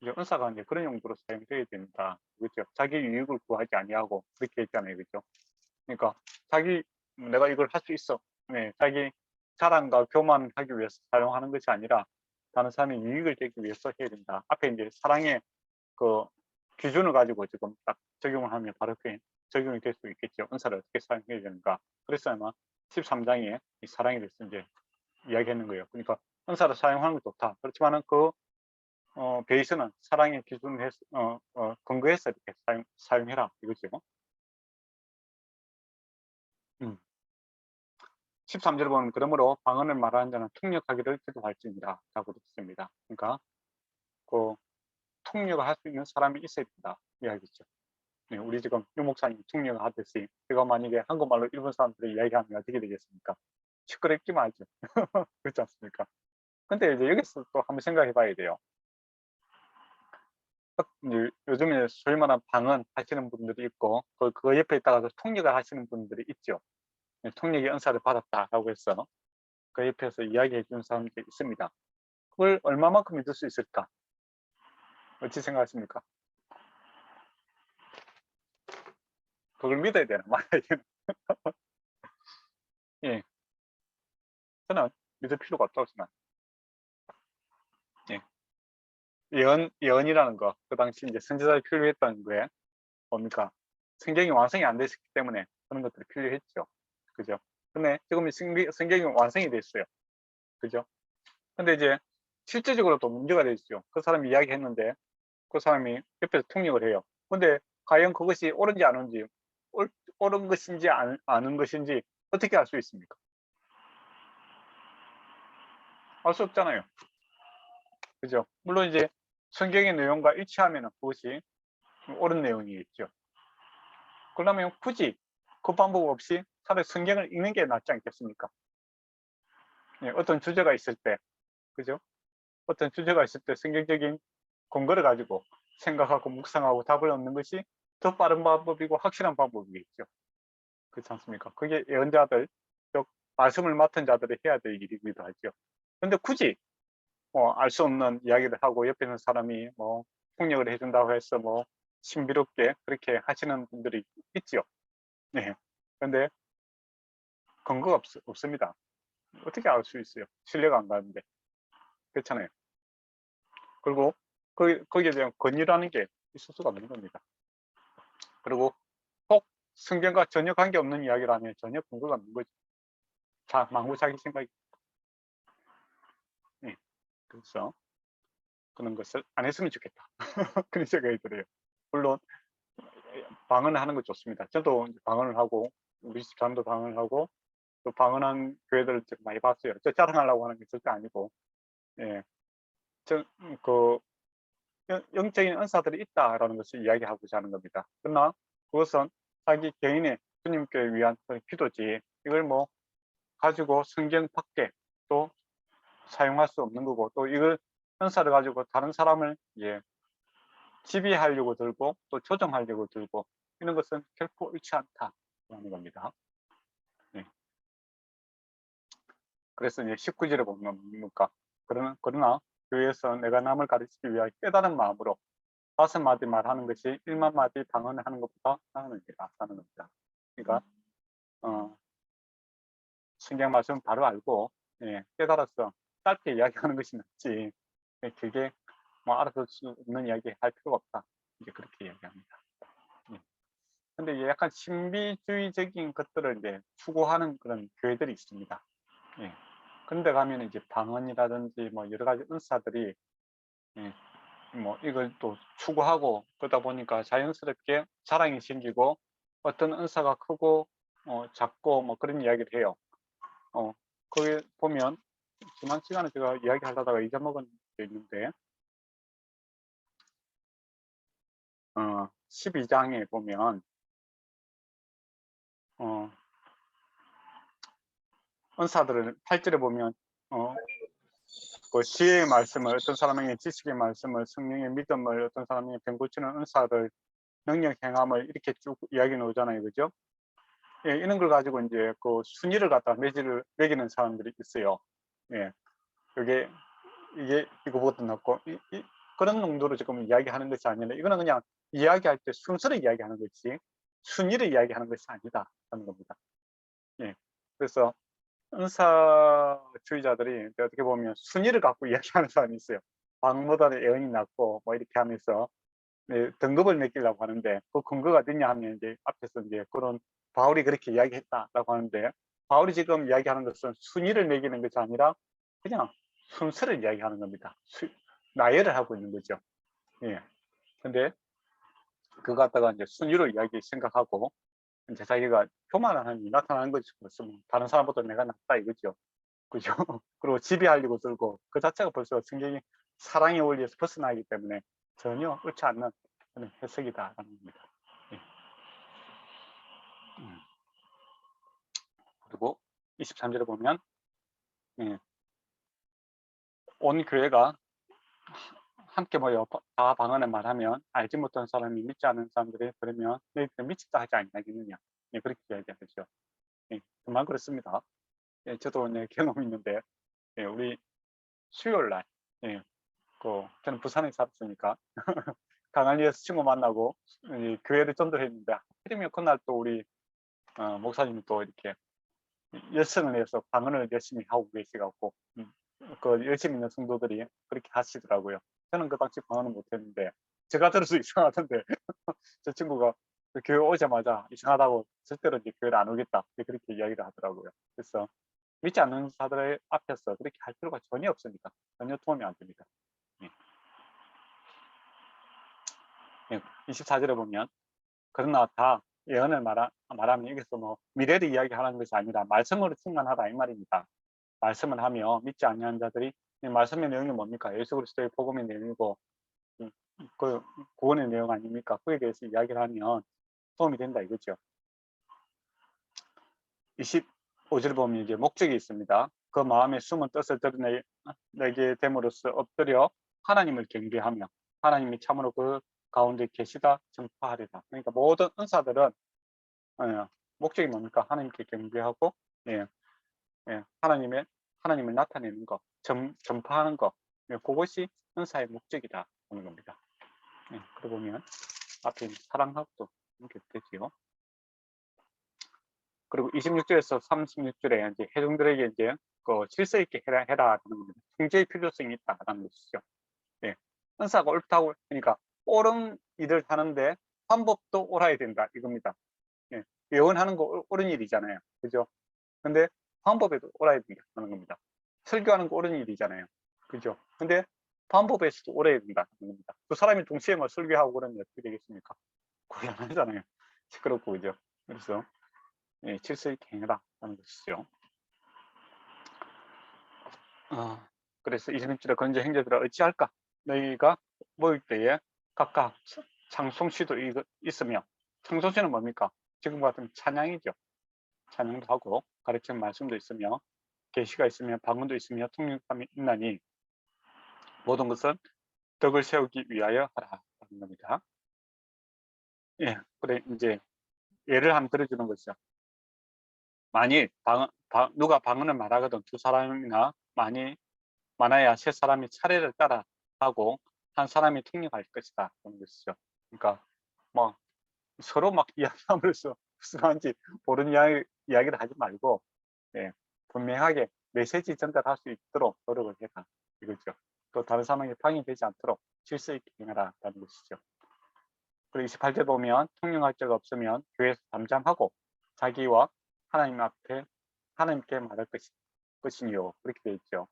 이제 은사가 이제 그런 용도로 사용되어야 된다. 그렇죠? 자기 유익을 구하지 아니하고 그렇게 했잖아요. 그렇죠? 그러니까 내가 이걸 할 수 있어. 자기 자랑과 교만하기 위해서 사용하는 것이 아니라 다른 사람의 유익을 되기 위해서 해야 된다. 앞에 이제 사랑의 그 기준을 가지고 지금 딱 적용을 하면 바로 그게 적용이 될 수 있겠죠. 은사를 어떻게 사용해야 되는가. 그래서 아마 13장에 이 사랑에 대해서 이제 이야기하는 거예요. 그러니까 은사를 사용하는 게 좋다. 그렇지만은 그 베이스는 사랑의 기준을 근거해서 이렇게 사용해라 이거죠. 13절 보면 그러므로 방언을 말하는 자는 통역하기를 기도할지니라 라고 했습니다. 그러니까 그 통역을 할 수 있는 사람이 있어야 된다 이야기죠. 네, 우리 지금 유 목사님 통역을 하듯이 제가 만약에 한국말로 일본 사람들이 이야기하면 어떻게 되겠습니까? 시끄럽기만 하죠. 그렇지 않습니까? 근데 이제 여기서 또 한번 생각해 봐야 돼요. 요즘에 소위 말하는 방언 하시는 분들이 있고 그 옆에 있다가 통역을 하시는 분들이 있죠. 네, 통역의 은사를 받았다라고 해서 그 옆에서 이야기해 주는 사람들이 있습니다. 그걸 얼마만큼 믿을 수 있을까? 어찌 생각하십니까? 그걸 믿어야 되나 말아야 예, 저는 믿을 필요가 없다고 생각합니다. 예. 예언이라는 거, 그 당시 이제 선지자를 필요했던 거에 뭡니까? 성경이 완성이 안 됐기 때문에 그런 것들이 필요했죠. 그죠? 근데 지금 성경이 완성이 됐어요. 그죠? 근데 이제 실제적으로 또 문제가 되죠. 그 사람이 이야기했는데 그 사람이 옆에서 통역을 해요. 근데 과연 그것이 옳은지 아닌지, 옳은 것인지 아는 것인지 어떻게 알 수 있습니까? 알 수 없잖아요. 그죠? 물론 이제 성경의 내용과 일치하면 그것이 옳은 내용이겠죠. 그러면 굳이 그 방법 없이 차라리 성경을 읽는 게 낫지 않겠습니까? 예, 어떤 주제가 있을 때, 그죠? 어떤 주제가 있을 때 성경적인 근거를 가지고 생각하고 묵상하고 답을 얻는 것이 더 빠른 방법이고 확실한 방법이겠죠. 그렇지 않습니까? 그게 예언자들, 즉 말씀을 맡은 자들이 해야 될 일이기도 하죠. 근데 굳이 알 수 없는 이야기를 하고 옆에 있는 사람이 통역을 해준다고 해서 신비롭게 그렇게 하시는 분들이 있죠. 네. 근데 근거가 없습니다. 어떻게 알 수 있어요? 신뢰가 안 가는데. 그렇잖아요. 그리고 거기에 대한 권위라는 게 있을 수가 없는 겁니다. 그리고 꼭 성경과 전혀 관계없는 이야기라면 전혀 근거가 없는 거죠. 망구 자기 생각이. 네. 그래서 그런 것을 안 했으면 좋겠다. 그런 생각이 들어요. 물론 방언을 하는 거 좋습니다. 저도 방언을 하고 우리 집사람도 방언을 하고 또 방언한 교회들을 많이 봤어요. 저 자랑하려고 하는 게 절대 아니고, 예, 그 영적인 은사들이 있다라는 것을 이야기하고자 하는 겁니다. 그러나 그것은 자기 개인의 주님께 위한 기도지 이걸 가지고 성경 밖에 또 사용할 수 없는 거고 또 이걸 은사를 가지고 다른 사람을 지배하려고 들고 또 조정하려고 들고 이런 것은 결코 옳지 않다라는 겁니다. 네. 그래서 이제 19절에 보면 뭡니까? 그러나 교회에서 내가 남을 가르치기 위하여 깨달은 마음으로 5마디 말하는 것이 1만 마디 방언을 하는 것보다 나으니라 하는 겁니다. 그러니까 성경 말씀 바로 알고 깨달아서 짧게 이야기하는 것이 낫지 길게 알아들 수 없는 이야기 할 필요가 없다. 이제 그렇게 이야기합니다. 근데 이제 약간 신비주의적인 것들을 이제 추구하는 그런 교회들이 있습니다. 예. 그런데 가면 이제 방언이라든지 여러 가지 은사들이 이걸 또 추구하고 그러다 보니까 자연스럽게 자랑이 생기고 어떤 은사가 크고 작고 그런 이야기를 해요. 거기 보면 지난 시간에 제가 이야기하려다가 잊어먹은 게 있는데 12장에 보면 은사들을 8절에 보면 그 지혜의 말씀을 어떤 사람에게 지식의 말씀을 성령의 믿음을 어떤 사람에게 병 고치는 은사를 능력 행함을 이렇게 쭉 이야기 나오잖아요. 그죠? 예, 이런 걸 가지고 이제 그 순위를 갖다 매기는 사람들이 있어요. 예. 이게 이거보다 낫고 그런 농도로 지금 이야기하는 것이 아니라 이거는 그냥 이야기할 때 순서를 이야기하는 것이 순위를 이야기하는 것이 아니다 하는 겁니다. 예. 그래서 은사주의자들이 어떻게 보면 순위를 갖고 이야기하는 사람이 있어요. 방보다는 예언이 낫고 이렇게 하면서 등급을 매기려고 하는데 그 근거가 어디냐 하면 이제 앞에서 이제 그런 바울이 그렇게 이야기했다라고 하는데 바울이 지금 이야기하는 것은 순위를 매기는 것이 아니라 그냥 순서를 이야기하는 겁니다. 나열을 하고 있는 거죠. 예. 근데 그거 갖다가 이제 순위로 생각하고 이제 자기가 교만함이 나타나는 거죠. 벌써 다른 사람보다 내가 낫다 이거죠. 그죠? 그리고 지배하려고 들고 그 자체가 벌써 성경이 사랑의 원리에서 벗어나기 때문에 전혀 옳지 않는 그런 해석이다라는 겁니다. 예. 그리고 23절에 보면 예. 온 교회가 함께 모여 다 방언을 말하면 알지 못한 사람이 믿지 않는 사람들이 그러면 너희들 믿지도 하지 아니하겠느냐. 예, 그렇게 이야기하죠. 예, 정말 그렇습니다. 예, 저도 경험이 있는데 예, 우리 수요일 날 예, 저는 부산에 살았으니까 강안리에서 친구 만나고 교회를 전도했는데 하필이면 그날 또 우리 목사님이 또 이렇게 열성을 내서 방언을 열심히 하고 계시갖고 그 열심히 있는 성도들이 그렇게 하시더라고요. 저는 그 당시 방언을 못했는데 제가 들어서 이상하던데 저 친구가 그 교회 오자마자 이상하다고 절대로 이제 교회를 안 오겠다 그렇게 이야기를 하더라고요. 그래서 믿지 않는 사람들 앞에서 그렇게 할 필요가 전혀 없으니까 전혀 도움이 안 됩니다. 예. 24절에 보면 그러나 다 예언을 말하면 여기서 뭐 미래를 이야기하는 것이 아니라 말씀으로 충만하다 이 말입니다. 말씀을 하며 믿지 아니하는 자들이 말씀의 내용이 뭡니까? 예수 그리스도의 복음의 내용이고 그 구원의 내용 아닙니까? 그에 대해서 이야기를 하면 도움이 된다 이거죠. 25절 보면 이제 목적이 있습니다. 그 마음에 숨은 뜻을 드러내게 됨으로써 엎드려 하나님을 경배하며 하나님이 참으로 그 가운데 계시다 전파하리라. 그러니까 모든 은사들은 목적이 뭡니까? 하나님께 경배하고 하나님을 나타내는 것, 전파하는 것, 그것이 은사의 목적이다 하는 겁니다. 그러고 보면 앞에 사랑하고도 연결되지요. 그리고 26절에서 36절에 이제 회중들에게 이제 질서 있게 해라 하는 겁니다. 통제의 필요성이 있다라는 것이죠. 은사가 옳다고 그러니까 옳은 일을 하는데 방법도 옳아야 된다 이겁니다. 예언하는 거 옳은 일이잖아요, 그죠? 근데 방법에도 옳아야 된다 하는 겁니다. 설교하는 거 옳은 일이잖아요, 그죠? 근데 방법에서도 옳아야 된다 하는 겁니다. 두 사람이 동시에 뭐 설교하고 그러면 어떻게 되겠습니까? 곤란하잖아요. 시끄럽고, 그죠? 그래서 질서 있게 행해라 하는 것이죠. 그래서 26절에 건져 행자들아 어찌할까? 너희가 모일 때에 각각 찬송시도 있으며, 찬송시는 뭡니까? 지금 같은 찬양이죠. 찬양도 하고 가르치는 말씀도 있으며 계시가 있으며 방언도 있으며 통역함이 있나니 모든 것은 덕을 세우기 위하여 하라 하는 겁니다. 예, 그래 이제 예를 한번 들어주는 것이죠. 만일 누가 방언을 말하거든 두 사람이나 많아야 세 사람이 차례를 따라 하고 한 사람이 통역할 것이다 하는 것이죠. 그러니까 뭐 서로 막 이야기하면서 무슨한지 모르는 이야기를 하지 말고 분명하게 메시지 전달할 수 있도록 노력을 해라 이거죠. 또 다른 사람에게 방해되지 않도록 질서 있게 행하라는 것이죠. 그리고 28절 보면 통용할 자가 없으면 교회에서 잠잠하고 자기와 하나님 앞에 하나님께 말할 것이니요 그렇게 되어 있죠.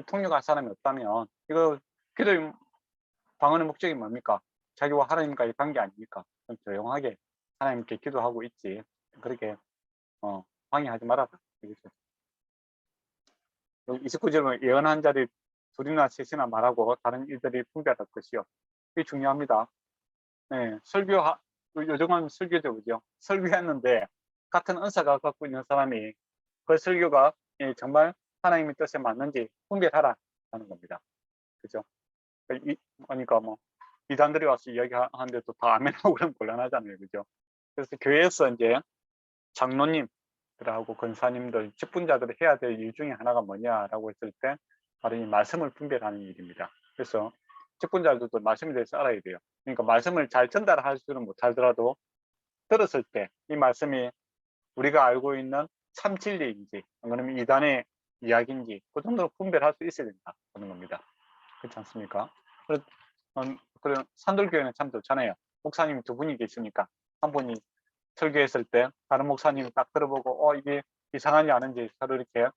통역할 사람이 없다면 이거 기도의 방언의 목적이 뭡니까? 자기와 하나님과의 관계 아닙니까? 그럼 조용하게 하나님께 기도하고 있지 그렇게 방해하지 말아라. 29절은 예언한 자들이 둘이나 셋이나 말하고 다른 일들이 분별할 것이요. 이게 중요합니다. 요즘은 설교죠, 그죠? 설교했는데 같은 은사가 갖고 있는 사람이 그 설교가 정말 하나님의 뜻에 맞는지 분별하라 하는 겁니다. 그죠? 그러니까 뭐 이단들이 와서 이야기하는데도 다 아멘하고 그러면 곤란하잖아요, 그죠? 그래서 교회에서 이제 장로님들하고 권사님들, 직분자들이 해야 될 일 중에 하나가 뭐냐라고 했을 때 바로 이 말씀을 분별하는 일입니다. 그래서 직분자들도 말씀에 대해서 알아야 돼요. 그러니까 말씀을 잘 전달하지는 못하더라도 들었을 때 이 말씀이 우리가 알고 있는 참 진리인지 아니면 이단의 이야기인지 그 정도로 분별할 수 있어야 된다 하는 겁니다. 그렇지 않습니까? 그런 산돌교회는 참 좋잖아요. 목사님이 두 분이 계시니까 한 분이 설교했을 때 다른 목사님이 딱 들어보고 이게 이상하지 않은지 서로 이렇게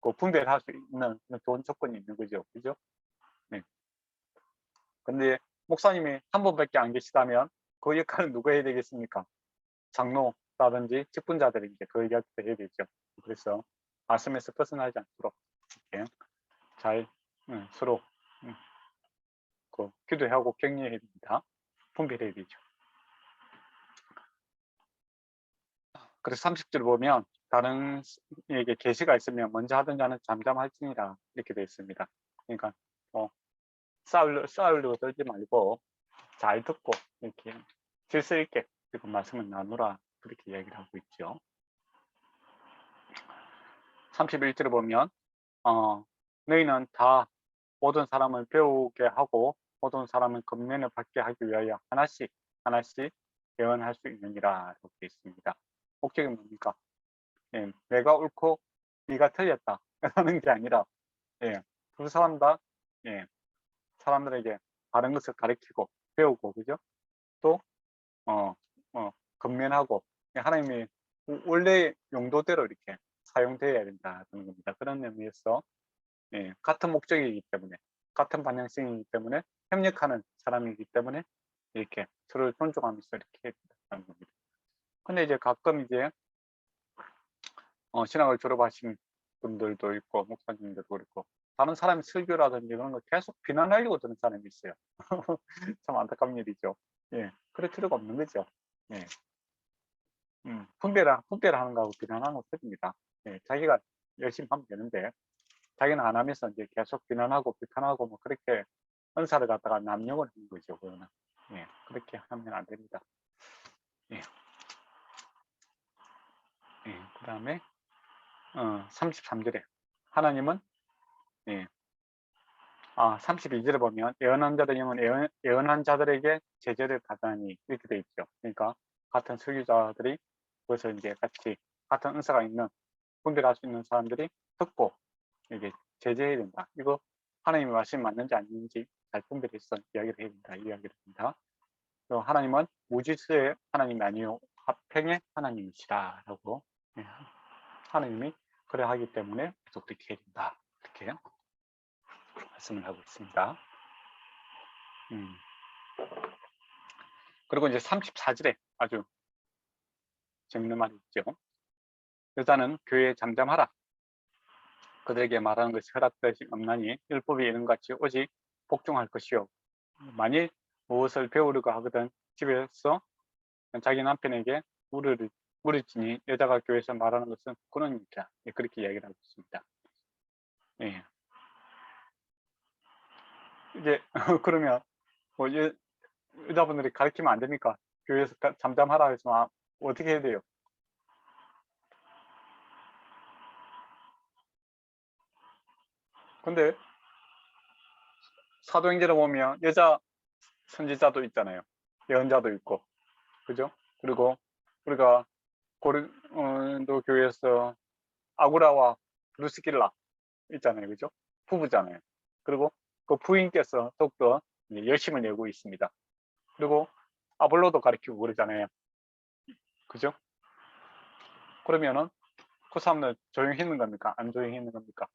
그 분별할 수 있는 좋은 조건이 있는 거죠. 그죠? 네. 근데 목사님이 한 분밖에 안 계시다면 그 역할은 누가 해야 되겠습니까? 장로라든지 직분자들이 이제 그 역할을 해야 되죠. 그래서 말씀에서 벗어나지 않도록 이렇게 잘 서로 그 기도하고 격려해야 됩니다. 분별해야 되죠. 그래서 30절 보면 다른 에게 계시가 있으면 먼저 하던 자는 잠잠할지니라 이렇게 되어 있습니다. 그러니까 싸우려고 떨지 말고 잘 듣고 이렇게 질서 있게 지금 말씀을 나누라 그렇게 이야기를 하고 있죠. 31절을 보면 너희는 다 모든 사람을 배우게 하고 모든 사람을 권면을 받게 하기 위하여 하나씩 예언할 수 있느니라 이렇게 있습니다. 목적이 뭡니까? 예, 내가 옳고 네가 틀렸다 라는 게 아니라 두 사람 다 사람들에게 다른 것을 가르치고 배우고 그죠? 또 권면하고 하나님의 원래 용도대로 이렇게 사용되어야 된다는 겁니다. 그런 의미에서 같은 목적이기 때문에 같은 방향성이기 때문에 협력하는 사람이기 때문에 이렇게 서로를 존중하면서 이렇게 해야 된다는 겁니다. 근데 이제 가끔 이제 신학을 졸업하신 분들도 있고 목사님들도 있고 다른 사람의 설교라든지 그런 걸 계속 비난하려고 드는 사람이 있어요. 참 안타까운 일이죠. 그럴 필요가 없는 거죠. 분별하는 거하고 비난하는 거 틀립니다. 자기가 열심히 하면 되는데 자기는 안 하면서 이제 계속 비난하고 비판하고 뭐 그렇게 은사를 갖다가 남용을 하는 거죠. 그거는 그렇게 하면 안 됩니다. 그 다음에 33절에 하나님은 32절에 보면 예언한 자들 영은 예언한 자들에게 제재를 받으니 이렇게 돼 있죠. 그러니까 같은 설교자들이 그것을 이제 같이 같은 은사가 있는 분별할 수 있는 사람들이 듣고 이게 제재해야 된다. 이거 하나님의 말씀이 맞는지 아닌지 잘 분별해서 이야기를 해야 된다. 이야기를 합니다. 또 하나님은 무질서의 하나님이 아니요 화평의 하나님이시다라고 하나님이 그래 하기 때문에 계속 그렇게 해야 된다. 이렇게 말씀을 하고 있습니다. 그리고 이제 34절에 아주 재밌는 말이 있죠. 여자는 교회에 잠잠하라. 그들에게 말하는 것이 허락되지 없나니 율법이 이른같이 오직 복종할 것이요. 만일 무엇을 배우려고 하거든 집에서 자기 남편에게 물을지니 여자가 교회에서 말하는 것은 그러니까 그렇게 이야기를 하고 있습니다. 이제 그러면 뭐 여자분들이 가르치면 안 됩니까? 교회에서 잠잠하라 해서 어떻게 해야 돼요? 근데 사도행전에 보면 여자 선지자도 있잖아요. 예언자도 있고, 그죠? 그리고 우리가 고린도 교회에서 아구라와 브루스길라 있잖아요, 그죠? 부부잖아요. 그리고 그 부인께서 더욱더 열심을 내고 있습니다. 그리고 아볼로도 가르치고 그러잖아요, 그죠? 그러면은 그 사람들 조용히 있는 겁니까? 안 조용히 있는 겁니까?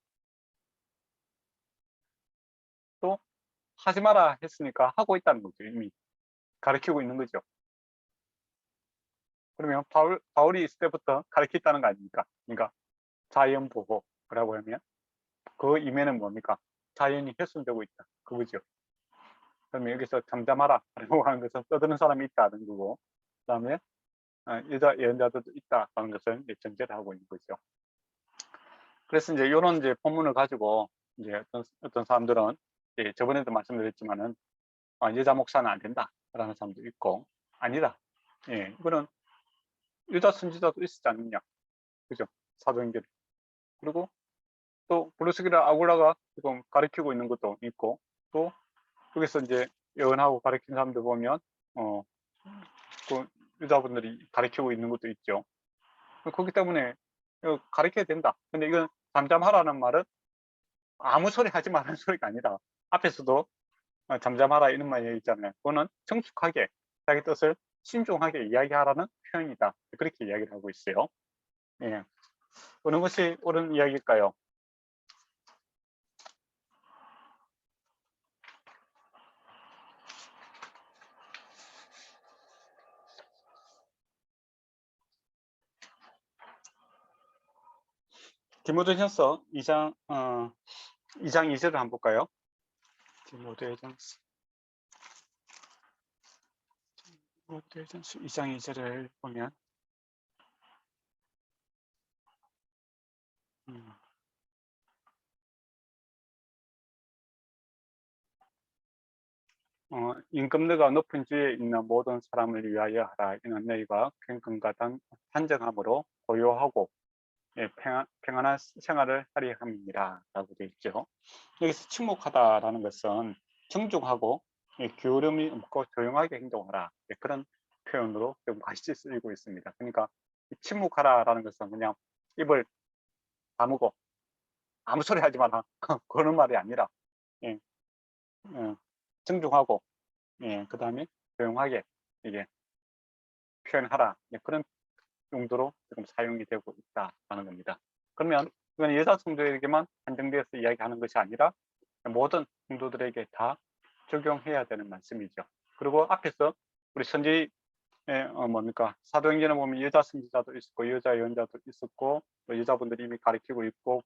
또 하지 마라 했으니까 하고 있다는 거죠. 이미 가르치고 있는 거죠. 그러면 바울이 있을 때부터 가르쳤다는 거 아닙니까? 그러니까 자연 보호라고 하면 그 이면은 뭡니까? 자연이 훼손되고 있다. 그거죠. 그러면 여기서 잠잠하라 라고 하는 것은 떠드는 사람이 있다는 거고, 그 다음에 여자 예언자들도 있다는 것을 전제를 하고 있는 거죠. 그래서 이제 이런 이제 본문을 가지고 이제 어떤 사람들은 저번에도 말씀드렸지만은 여자 목사는 안 된다라는 사람도 있고, 아니다. 이거는 여자 선지자도 있었지 않느냐, 그죠? 사도행전. 그리고 또 블루스기라 아굴라가 지금 가르치고 있는 것도 있고, 또 여기서 이제 예언하고 가르치는 사람들 보면 그 여자분들이 가르치고 있는 것도 있죠. 그렇기 때문에 가르쳐야 된다. 근데 이건 잠잠하라는 말은 아무 소리 하지 말라는 소리가 아니라 앞에서도 잠잠하라 이런 말이 있잖아요. 그거는 정숙하게 자기 뜻을 신중하게 이야기하라는 표현이다. 그렇게 이야기를 하고 있어요. 예. 어느 것이 옳은 이야기일까요? 디모데 전서 2장 2장 2절을 한번 볼까요? 디모데 전서 2장 2절을 보면 임금들과 높은 지에 있는 모든 사람을 위하여 하라. 이는 너희가 평강과 단정함으로 고요하고 평안한 생활을 하리 함이니라 라고 되어 있죠. 여기서 침묵하다라는 것은 정중하고 기울음이 없고 조용하게 행동하라, 그런 표현으로 좀 같이 쓰이고 있습니다. 그러니까 침묵하라라는 것은 그냥 입을 다무고 아무 소리 하지 마라 그런 말이 아니라 예, 정중하고 그 다음에 조용하게 이게 표현하라, 그런 용도로 지금 사용이 되고 있다는 겁니다. 그러면 이건 여자 성도에게만 한정되어서 이야기하는 것이 아니라 모든 성도들에게 다 적용해야 되는 말씀이죠. 그리고 앞에서 우리 선지 뭡니까 사도행전에 보면 여자 선지자도 있었고 여자 예언자도 있었고 또 여자분들이 이미 가르치고 있고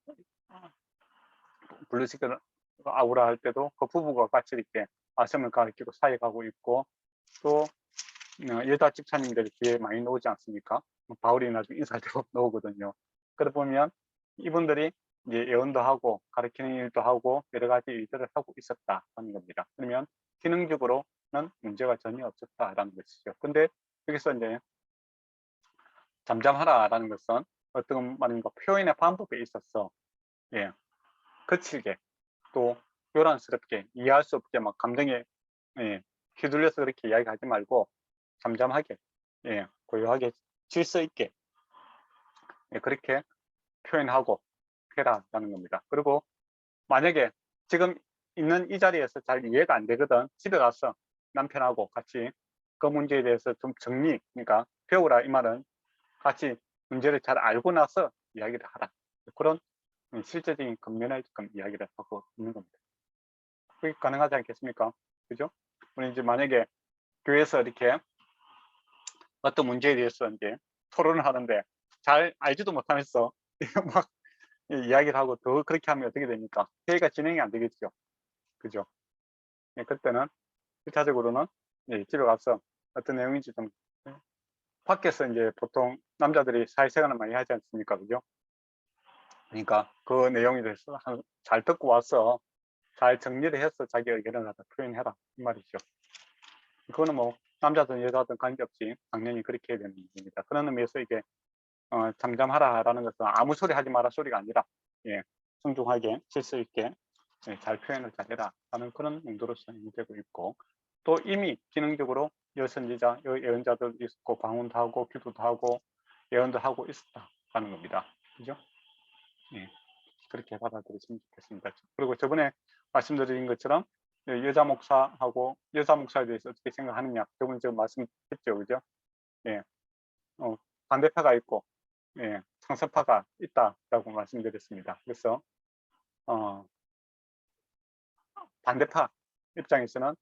블루시크 아우라 할 때도 그 부부가 같이 이렇게 말씀을 가르치고 사역하고 있고 또 여자 집사님들이 뒤에 많이 나오지 않습니까? 바울이 나중에 인사할 때 나오거든요. 그러다 보면 이분들이 이제 예언도 하고 가르치는 일도 하고 여러 가지 일들을 하고 있었다는 겁니다. 그러면 기능적으로는 문제가 전혀 없었다라는 것이죠. 근데 여기서 이제 잠잠하라라는 것은 어떤 말인가 표현의 방법에 있어서 거칠게 또 요란스럽게 이해할 수 없게 막 감정에 휘둘려서 그렇게 이야기하지 말고 잠잠하게 고요하게 질서 있게 그렇게 표현하고 해라라는 겁니다. 그리고 만약에 지금 있는 이 자리에서 잘 이해가 안 되거든, 집에 가서 남편하고 같이 그 문제에 대해서 좀 그러니까 배우라 이 말은 같이 문제를 잘 알고 나서 이야기를 하라, 그런 실제적인 근면의 이야기를 하고 있는 겁니다. 그게 가능하지 않겠습니까? 그죠? 우리 이제 만약에 교회에서 이렇게 어떤 문제에 대해서 이제 토론을 하는데 잘 알지도 못하면서 막 이야기를 하고 더 그렇게 하면 어떻게 됩니까? 회의가 진행이 안 되겠죠. 그죠? 그때는 1차적으로는 집에 가서 어떤 내용인지 좀 밖에서 이제 보통 남자들이 사회생활을 많이 하지 않습니까? 그죠? 그러니까 그 내용에 대해서 잘 듣고 와서 잘 정리를 해서 자기 의견을 갖다 표현해라 이 말이죠. 그거는 뭐 남자든 여자든 관계없이 당연히 그렇게 해야 되는 문제입니다. 그런 의미에서 이게 잠잠하라라는 것은 아무 소리 하지 마라 소리가 아니라 성중하게 질서 있게 잘 표현을 잘해라 하는 그런 용도로서 되고 있고, 또 이미 기능적으로 여선지자, 예언자도 있고 방언도 하고 기도도 하고 예언도 하고 있었다는 겁니다. 그죠? 그렇게 받아들이시면 좋겠습니다. 그리고 저번에 말씀드린 것처럼 여자 목사하고 여자 목사에 대해서 어떻게 생각하느냐, 저번에 제가 말씀했죠, 그죠? 반대파가 있고 상선파가 있다라고 말씀드렸습니다. 그래서 반대파 입장에서는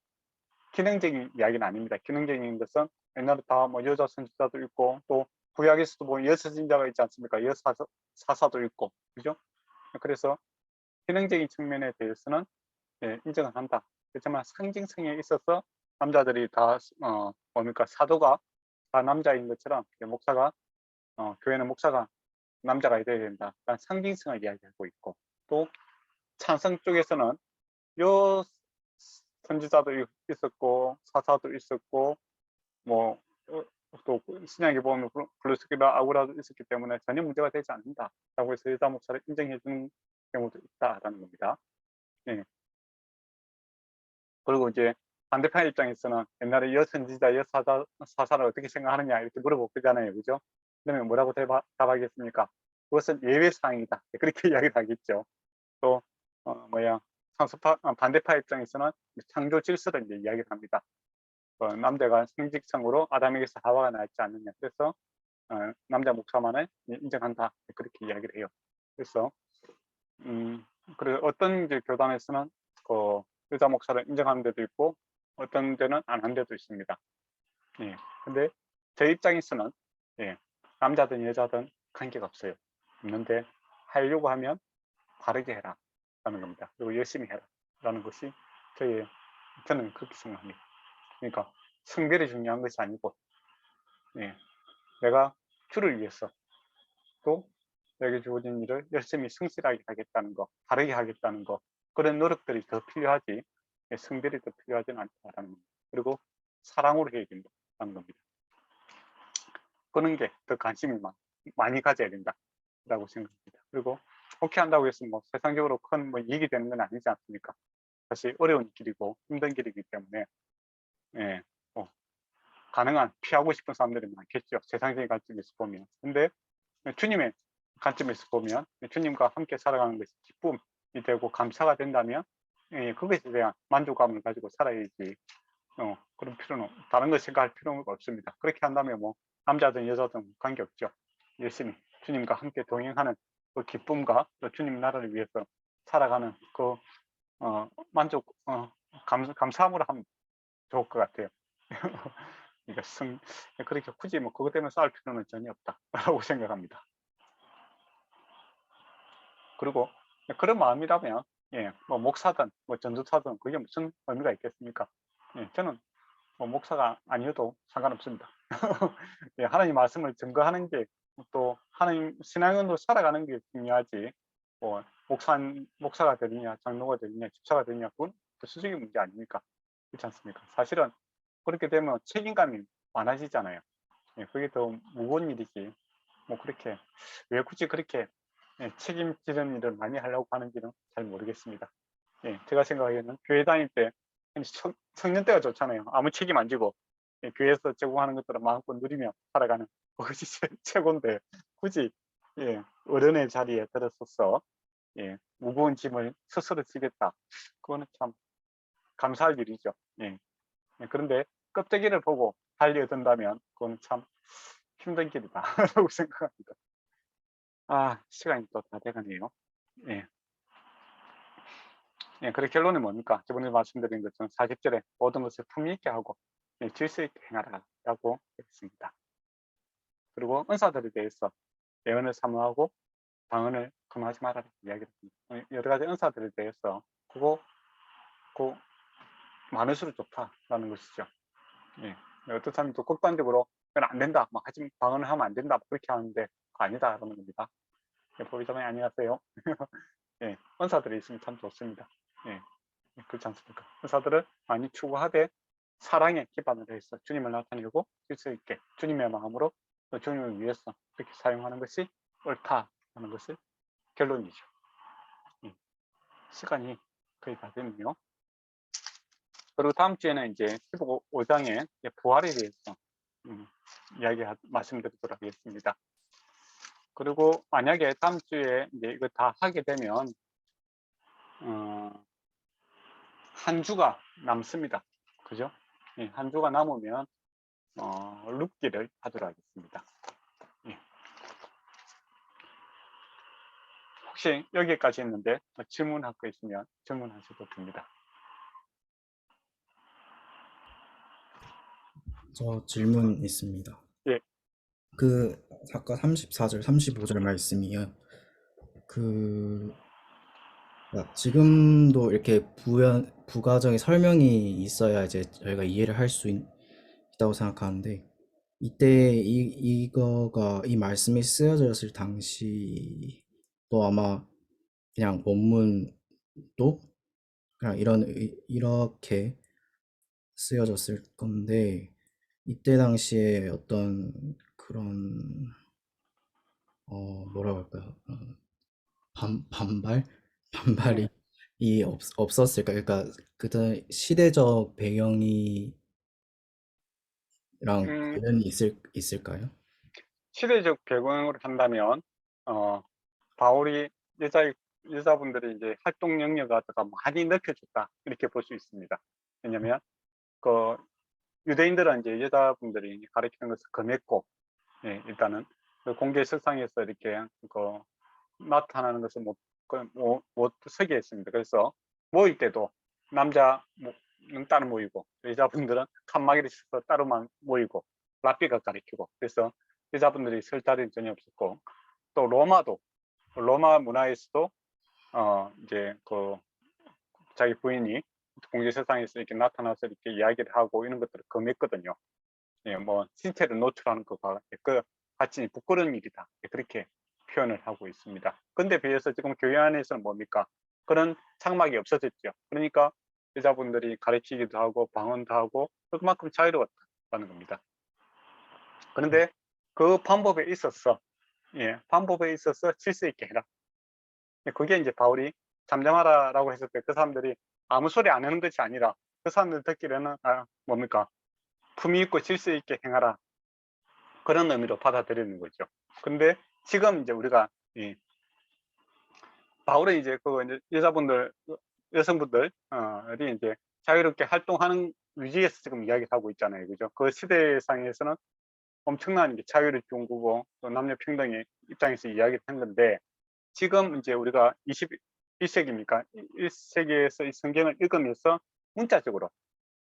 기능적인 이야기는 아닙니다. 기능적인 것은 옛날에 다 뭐 여자 선지자도 있고 또 구약에서도 뭐 여선지자가 있지 않습니까? 여사사도 있고, 그죠? 그래서 기능적인 측면에 대해서는 인정을 한다. 그렇지만 상징성에 있어서 남자들이 다 뭡니까 사도가 다 남자인 것처럼 목사가 교회는 목사가 남자가 돼야 된다. 상징성을 이야기하고 있고, 또 찬성 쪽에서는 요 선지자도 있었고 사사도 있었고 뭐 또 신약에 보면 블루스키라 아우라도 있었기 때문에 전혀 문제가 되지 않는다라고 해서 여자 목사를 인정해 주는 경우도 있다라는 겁니다. 그리고 이제 반대편 입장에서는 옛날에 여선지자 여사사를 어떻게 생각하느냐 이렇게 물어보잖아요, 그죠? 그러면 뭐라고 답하겠습니까? 그것은 예외 사항이다, 그렇게 이야기를 하겠죠. 또 반대파 입장에서는 창조 질서를 이제 이야기를 합니다. 남자가 성직성으로 아담에게서 하와가 나지 않느냐, 그래서 남자 목사만을 인정한다 그렇게 이야기를 해요. 그래서 그리고 어떤 이제 교단에서는 그 여자 목사를 인정하는 데도 있고 어떤 데는 안 한 데도 있습니다. 예. 근데 제 입장에서는 예, 남자든 여자든 관계가 없어요. 없는데 하려고 하면 바르게 해라 라는 겁니다. 그리고 열심히 해라 라는 것이 저는 그렇게 생각합니다. 그러니까 성별이 중요한 것이 아니고 예, 내가 주를 위해서 또 내게 주어진 일을 열심히 성실하게 하겠다는 거, 바르게 하겠다는 거, 그런 노력들이 더 필요하지 성별이 더 필요하지는 않다라는 겁니다. 그리고 사랑으로 해야 된다는 겁니다. 그런 게 더 관심이 많이 가져야 된다라고 생각합니다. 그리고 오케이 한다고 해서 뭐 세상적으로 큰 뭐 이익이 되는 건 아니지 않습니까? 사실 어려운 길이고 힘든 길이기 때문에 예, 가능한 피하고 싶은 사람들이 많겠죠. 세상적인 관점에서 보면. 근데 주님의 관점에서 보면 주님과 함께 살아가는 것이 기쁨이 되고 감사가 된다면 예, 그것에 대한 만족감을 가지고 살아야지 그런 필요는 다른 걸 생각할 필요는 없습니다. 그렇게 한다면 뭐 남자든 여자든 관계없죠. 열심히 주님과 함께 동행하는 그 기쁨과 또 주님 나라를 위해서 살아가는 그 만족 감사함으로 하면 좋을 것 같아요. 그러니까 그렇게 굳이 뭐 그것 때문에 싸울 필요는 전혀 없다라고 생각합니다. 그리고 그런 마음이라면 예, 뭐 목사든 뭐 전도사든 그게 무슨 의미가 있겠습니까? 예, 저는 뭐 목사가 아니어도 상관없습니다. 예, 하나님 말씀을 증거하는 게 또 하나님 신앙으로 살아가는 게 중요하지. 뭐 목사가 되느냐, 장로가 되느냐, 집사가 되느냐 그건 부수적인 문제 아닙니까? 그렇지 않습니까? 사실은 그렇게 되면 책임감이 많아지잖아요. 예, 그게 더 무거운 일이지. 뭐 그렇게 왜 굳이 그렇게 책임지는 일을 많이 하려고 하는지는 잘 모르겠습니다. 예, 제가 생각하기에는 교회 다닐 때 청년 때가 좋잖아요. 아무 책임 안 지고 예, 교회에서 제공하는 것들을 마음껏 누리며 살아가는 그것이 최고인데 굳이 예, 어른의 자리에 들어서서 예, 무거운 짐을 스스로 지겠다. 그거는 참 감사할 일이죠. 예. 예, 그런데 껍데기를 보고 달려든다면 그건 참 힘든 길이다 라고 생각합니다. 시간이 또 다 돼가네요. 예. 예, 그래 결론이 뭡니까? 저번에 말씀드린 것처럼 40절에 모든 것을 품위 있게 하고 예, 질서 있게 행하라라고 했습니다. 그리고 은사들에 대해서 예언을 사모하고 방언을 금하지 말아라 이야기했습니다. 여러 가지 은사들에 대해서 그거 많을수록 좋다라는 것이죠. 예. 어떤 사람이 또 극단적으로 그건 안 된다, 막 하지 방언을 하면 안 된다 그렇게 하는데 아니다 그러는 겁니다. 예, 보비자매 안녕하세요. 예, 은사들이 있으면 참 좋습니다. 예. 그렇지 않습니까? 은사들을 많이 추구하되 사랑에 기반으로 해서 주님을 나타내고 질서 있게 주님의 마음으로 주님을 위해서 그렇게 사용하는 것이 옳다는 것을 결론이죠. 시간이 거의 다 됐네요. 그리고 다음 주에는 이제 15장의 부활에 대해서 말씀드리도록 하겠습니다. 그리고 만약에 다음 주에 이제 이거 다 하게 되면 한 주가 남습니다. 그죠? 예, 한 주가 남으면 룻기를 하도록 하겠습니다. 예. 혹시 여기까지 했는데 질문할 거 있으면 질문하셔도 됩니다.
저 질문 있습니다.
예.
그 아까 34절, 35절 말씀이요. 지금도 이렇게 부가적인 설명이 있어야 이제 저희가 이해를 할 수 있다고 생각하는데 이때 이거가 이 말씀이 쓰여졌을 당시도 아마 그냥 원문도 그냥 이렇게 쓰여졌을 건데 이때 당시에 어떤 그런 뭐라고 할까요? 반발이
예.
없었을까? 그러니까 그때 시대적 배경이랑
음,
관련이 있을까요?
시대적 배경으로 한다면 바울이 여자분들이 이제 활동 영역을 갖다가 많이 넓혀줬다 이렇게 볼 수 있습니다. 왜냐하면 그 유대인들은 이제 여자분들이 가르치는 것을 금했고 예, 일단은 그 공개석상에서 이렇게 나타나는 것을 못 서게 했습니다. 그래서 모일 때도 남자는 따로 모이고 여자분들은 칸막이를 쳐서 따로만 모이고 랍비가 가리키고, 그래서 여자분들이 설 자리는 전혀 없었고, 또 로마 문화에서도 이제 자기 부인이 공개석상에서 이렇게 나타나서 이렇게 이야기를 하고 이런 것들을 금했거든요. 예, 뭐 신체를 노출하는 것과 같이 부끄러운 일이다, 그렇게 표현을 하고 있습니다. 근데 비해서 지금 교회 안에서는 뭡니까? 그런 장막이 없어졌죠. 그러니까 여자분들이 가르치기도 하고 방언도 하고 그만큼 자유로웠다는 겁니다. 그런데 그 방법에 있어서 질서 있게 해라. 그게 이제 바울이 잠잠하라라고 했을 때 그 사람들이 아무 소리 안 하는 것이 아니라 그 사람들 듣기로는 뭡니까? 품위 있고 질서 있게 행하라, 그런 의미로 받아들이는 거죠. 근데 지금 이제 우리가 바울은 이제 여성분들이 이제 자유롭게 활동하는 위기에서 지금 이야기를 하고 있잖아요, 그죠? 그 시대상에서는 엄청난 자유를 준 거고 또 남녀 평등의 입장에서 이야기를 한 건데, 지금 이제 우리가 21세기입니까? 1세기에서 이 성경을 읽으면서 문자적으로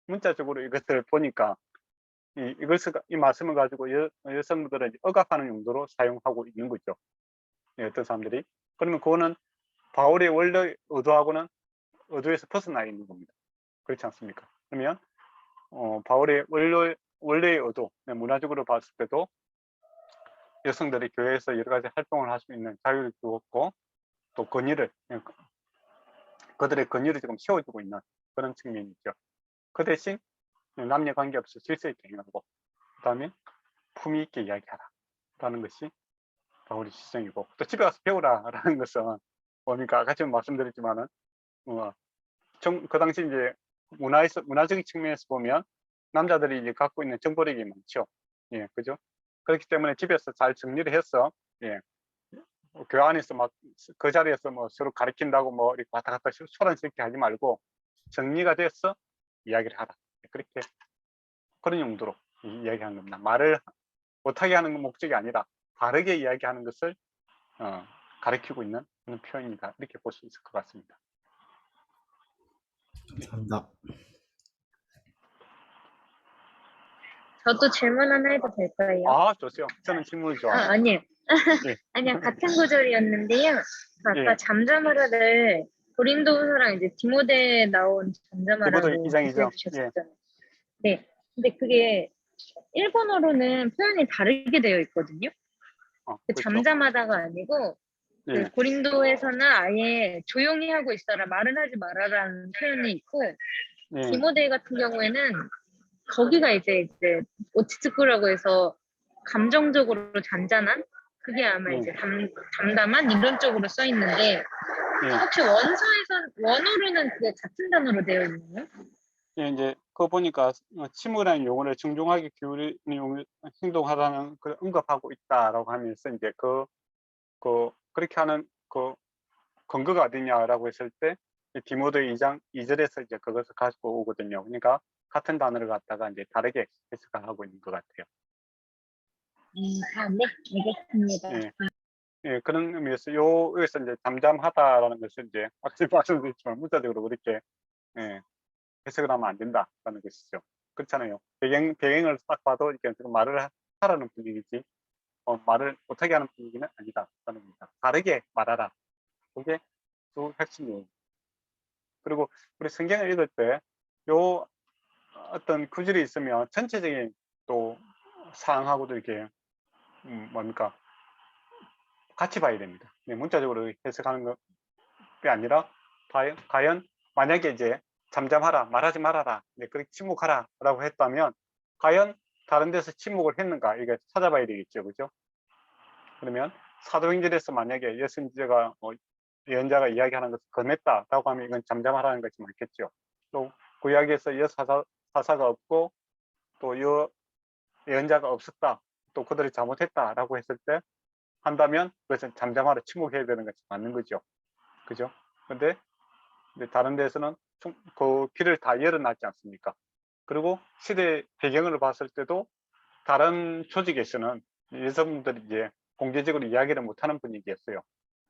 이것을 보니까 이 말씀을 가지고 여성분들은 억압하는 용도로 사용하고 있는 거죠. 어떤 사람들이. 그러면 그거는 바울의 원래 의도에서 벗어나 있는 겁니다. 그렇지 않습니까? 그러면 바울의 원래의 의도, 문화적으로 봤을 때도 여성들이 교회에서 여러 가지 활동을 할 수 있는 자유를 주었고, 또 그들의 권위를 지금 세워주고 있는 그런 측면이죠. 그 대신 남녀 관계없이 질서 있게 행하고, 그 다음에 품위 있게 이야기하라 라는 것이 바울의 시정이고, 또 집에 가서 배우라라는 것은 뭡니까? 아까 좀 말씀드렸지만은 그 당시 이제 문화적인 측면에서 보면 남자들이 이제 갖고 있는 정보력이 많죠. 예, 그죠? 그렇기 때문에 집에서 잘 정리를 해서, 교회 안에서 막 그 자리에서 뭐 서로 가르친다고 뭐 이렇게 왔다 갔다 소란스럽게 하지 말고 정리가 돼서 이야기를 하라. 그렇게 그런 용도로 이야기하는 겁니다. 말을 못하게 하는 목적이 아니라 바르게 이야기하는 것을 가르치고 있는 그런 표현이다, 이렇게 볼 수 있을 것 같습니다.
감사합니다.
저도 질문 하나 해도 될까요?
좋죠. 저는 질문을 좋아해요.
아니요.
예.
아니요. 같은 구절이었는데요. 아까
예.
잠잠하라를 고린도후서랑 이제 디모데에 나온
디모데
잠잠하라고
2장이죠.
비교해 주셨잖아요. 네. 근데 그게 일본어로는 표현이 다르게 되어 있거든요. 그
그렇죠.
잠잠하다가 아니고
예.
그 고린도에서는 아예 조용히 하고 있어라, 말은 하지 말아라는 표현이 있고,
예.
디모데 같은 경우에는 거기가 이제 오티츠쿠라고 해서 감정적으로 잔잔한, 그게 아마 이제 담담한 이런 쪽으로 써 있는데, 혹시 원어로는 그게 같은 단어로 되어 있나요?
예, 이제 그거 보니까 침묵이라는 용어를 정중하게 기울이는 행동하라는 그 언급하고 있다라고 하면서 이제 그렇게 하는 근거가 어디냐라고 했을 때 디모데 2장 2절에서 이제 그것을 가지고 오거든요. 그러니까 같은 단어를 갖다가 이제 다르게 해석을 하고 있는 것 같아요.
네, 알겠습니다.
예, 그런 의미에서 여기서 이제 잠잠하다라는 것을 이제 확실히 말씀드렸지만 문자적으로 그렇게 해석을 하면 안 된다라는 것이죠. 그렇잖아요. 배경을 딱 봐도 이렇게 말을 하라는 분위기지, 말을 못하게 하는 분위기는 아니다라는 겁니다. 다르게 말하라. 그게 또 핵심이에요. 그리고 우리 성경을 읽을 때 요 어떤 구절이 있으면 전체적인 또 사항하고도 이렇게 뭡니까? 같이 봐야 됩니다. 문자적으로 해석하는 게 아니라 과연 만약에 이제 잠잠하라, 말하지 말아라, 그렇게 침묵하라라고 했다면 과연 다른 데서 침묵을 했는가, 이거 찾아봐야 되겠죠, 그죠? 그러면 사도행전에서 만약에 예언자가 예언자가 이야기하는 것을 건넸다라고 하면 이건 잠잠하라는 것이 맞겠죠. 또 구약에서 여사사가 없고 또 예언자가 없었다, 또 그들이 잘못했다라고 했을 때 한다면 그것은 잠잠하라, 침묵해야 되는 것이 맞는 거죠, 그죠? 근데 다른 데서는 그 길을 다 열어놨지 않습니까? 그리고 시대 배경을 봤을 때도 다른 조직에서는 여성분들이 이제 공개적으로 이야기를 못하는 분위기였어요.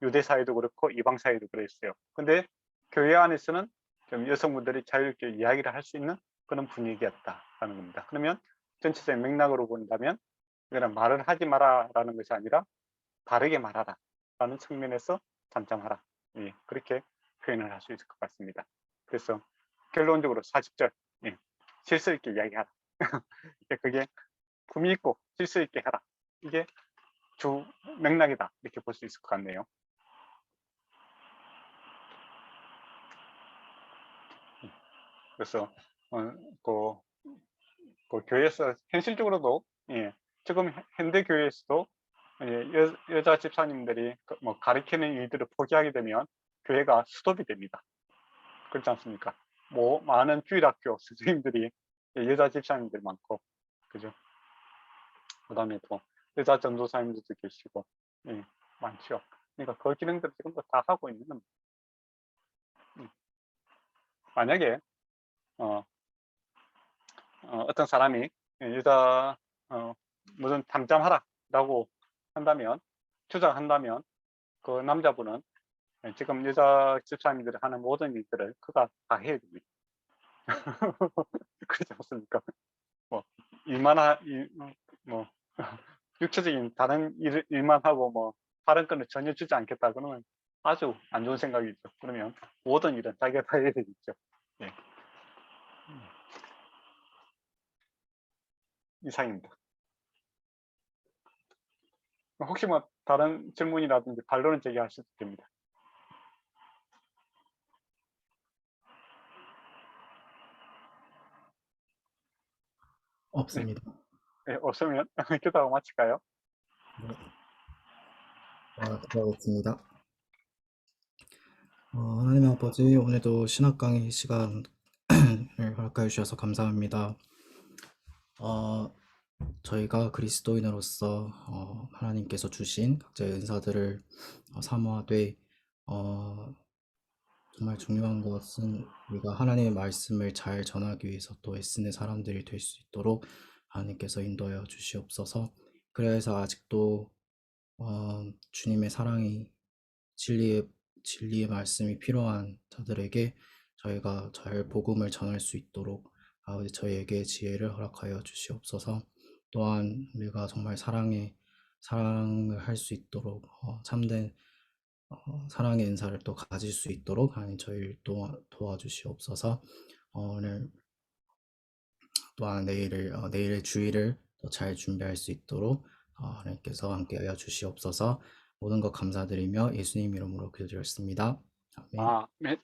유대 사회도 그렇고 이방 사회도 그랬어요. 근데 교회 안에서는 좀 여성분들이 자유롭게 이야기를 할 수 있는 그런 분위기였다라는 겁니다. 그러면 전체적인 맥락으로 본다면 이거는 말을 하지 마라라는 것이 아니라 바르게 말하라라는 측면에서 잠잠하라. 예, 그렇게 표현을 할 수 있을 것 같습니다. 그래서 결론적으로 40절 예, 질서 있게 이야기하라. 그게 품위 있고 질서 있게 해라. 이게 주 맥락이다. 이렇게 볼 수 있을 것 같네요. 그래서 그 교회에서 현실적으로도 예, 지금 현대 교회에서도 예, 여자 집사님들이 뭐 가르치는 일들을 포기하게 되면 교회가 스톱이 됩니다. 그렇지 않습니까? 뭐 많은 주일학교 선생님들이 여자 집사님들 많고 그죠? 그다음에 또 여자 전도사님들도 계시고 예, 많죠. 그러니까 그 기능들을 지금도 다 하고 있는 겁니다. 만약에 어떤 사람이 여자 무슨 잠잠하라라고 한다면 주장한다면 그 남자분은 지금 여자 집사님들이 하는 모든 일들을 그가 다 해야 됩니다. 그렇지 않습니까? 뭐 일만 뭐 육체적인 다른 일만 하고 뭐 다른 거는 전혀 주지 않겠다 그러면 아주 안 좋은 생각이죠. 그러면 모든 일은 자기가 다 해야 되겠죠. 예. 이상입니다. 혹시 뭐 다른 질문이라든지 반론을 제기하셔도 됩니다.
없습니다.
네, 없으면 기도하고 마칠까요?
기도하겠습니다. 하나님 아버지, 오늘도 신학 강의 시간을 허락하여 주셔서 감사합니다. 저희가 그리스도인으로서 하나님께서 주신 각자의 은사들을 사모하되 정말 중요한 것은 우리가 하나님의 말씀을 잘 전하기 위해서 또 애쓰는 사람들이 될 수 있도록 하나님께서 인도하여 주시옵소서. 그래서 아직도 주님의 사랑이 진리의 말씀이 필요한 자들에게 저희가 잘 복음을 전할 수 있도록 아버지 저희에게 지혜를 허락하여 주시옵소서. 또한 우리가 정말 사랑을 할 수 있도록 참된 사랑의 은사를 또 가질 수 있도록 하나님 저희를 또 도와주시옵소서. 오늘 또한 내일의 주일을 더 잘 준비할 수 있도록 하나님께서 함께하여 주시옵소서. 모든 것 감사드리며 예수님 이름으로 기도드렸습니다. 아멘.
네.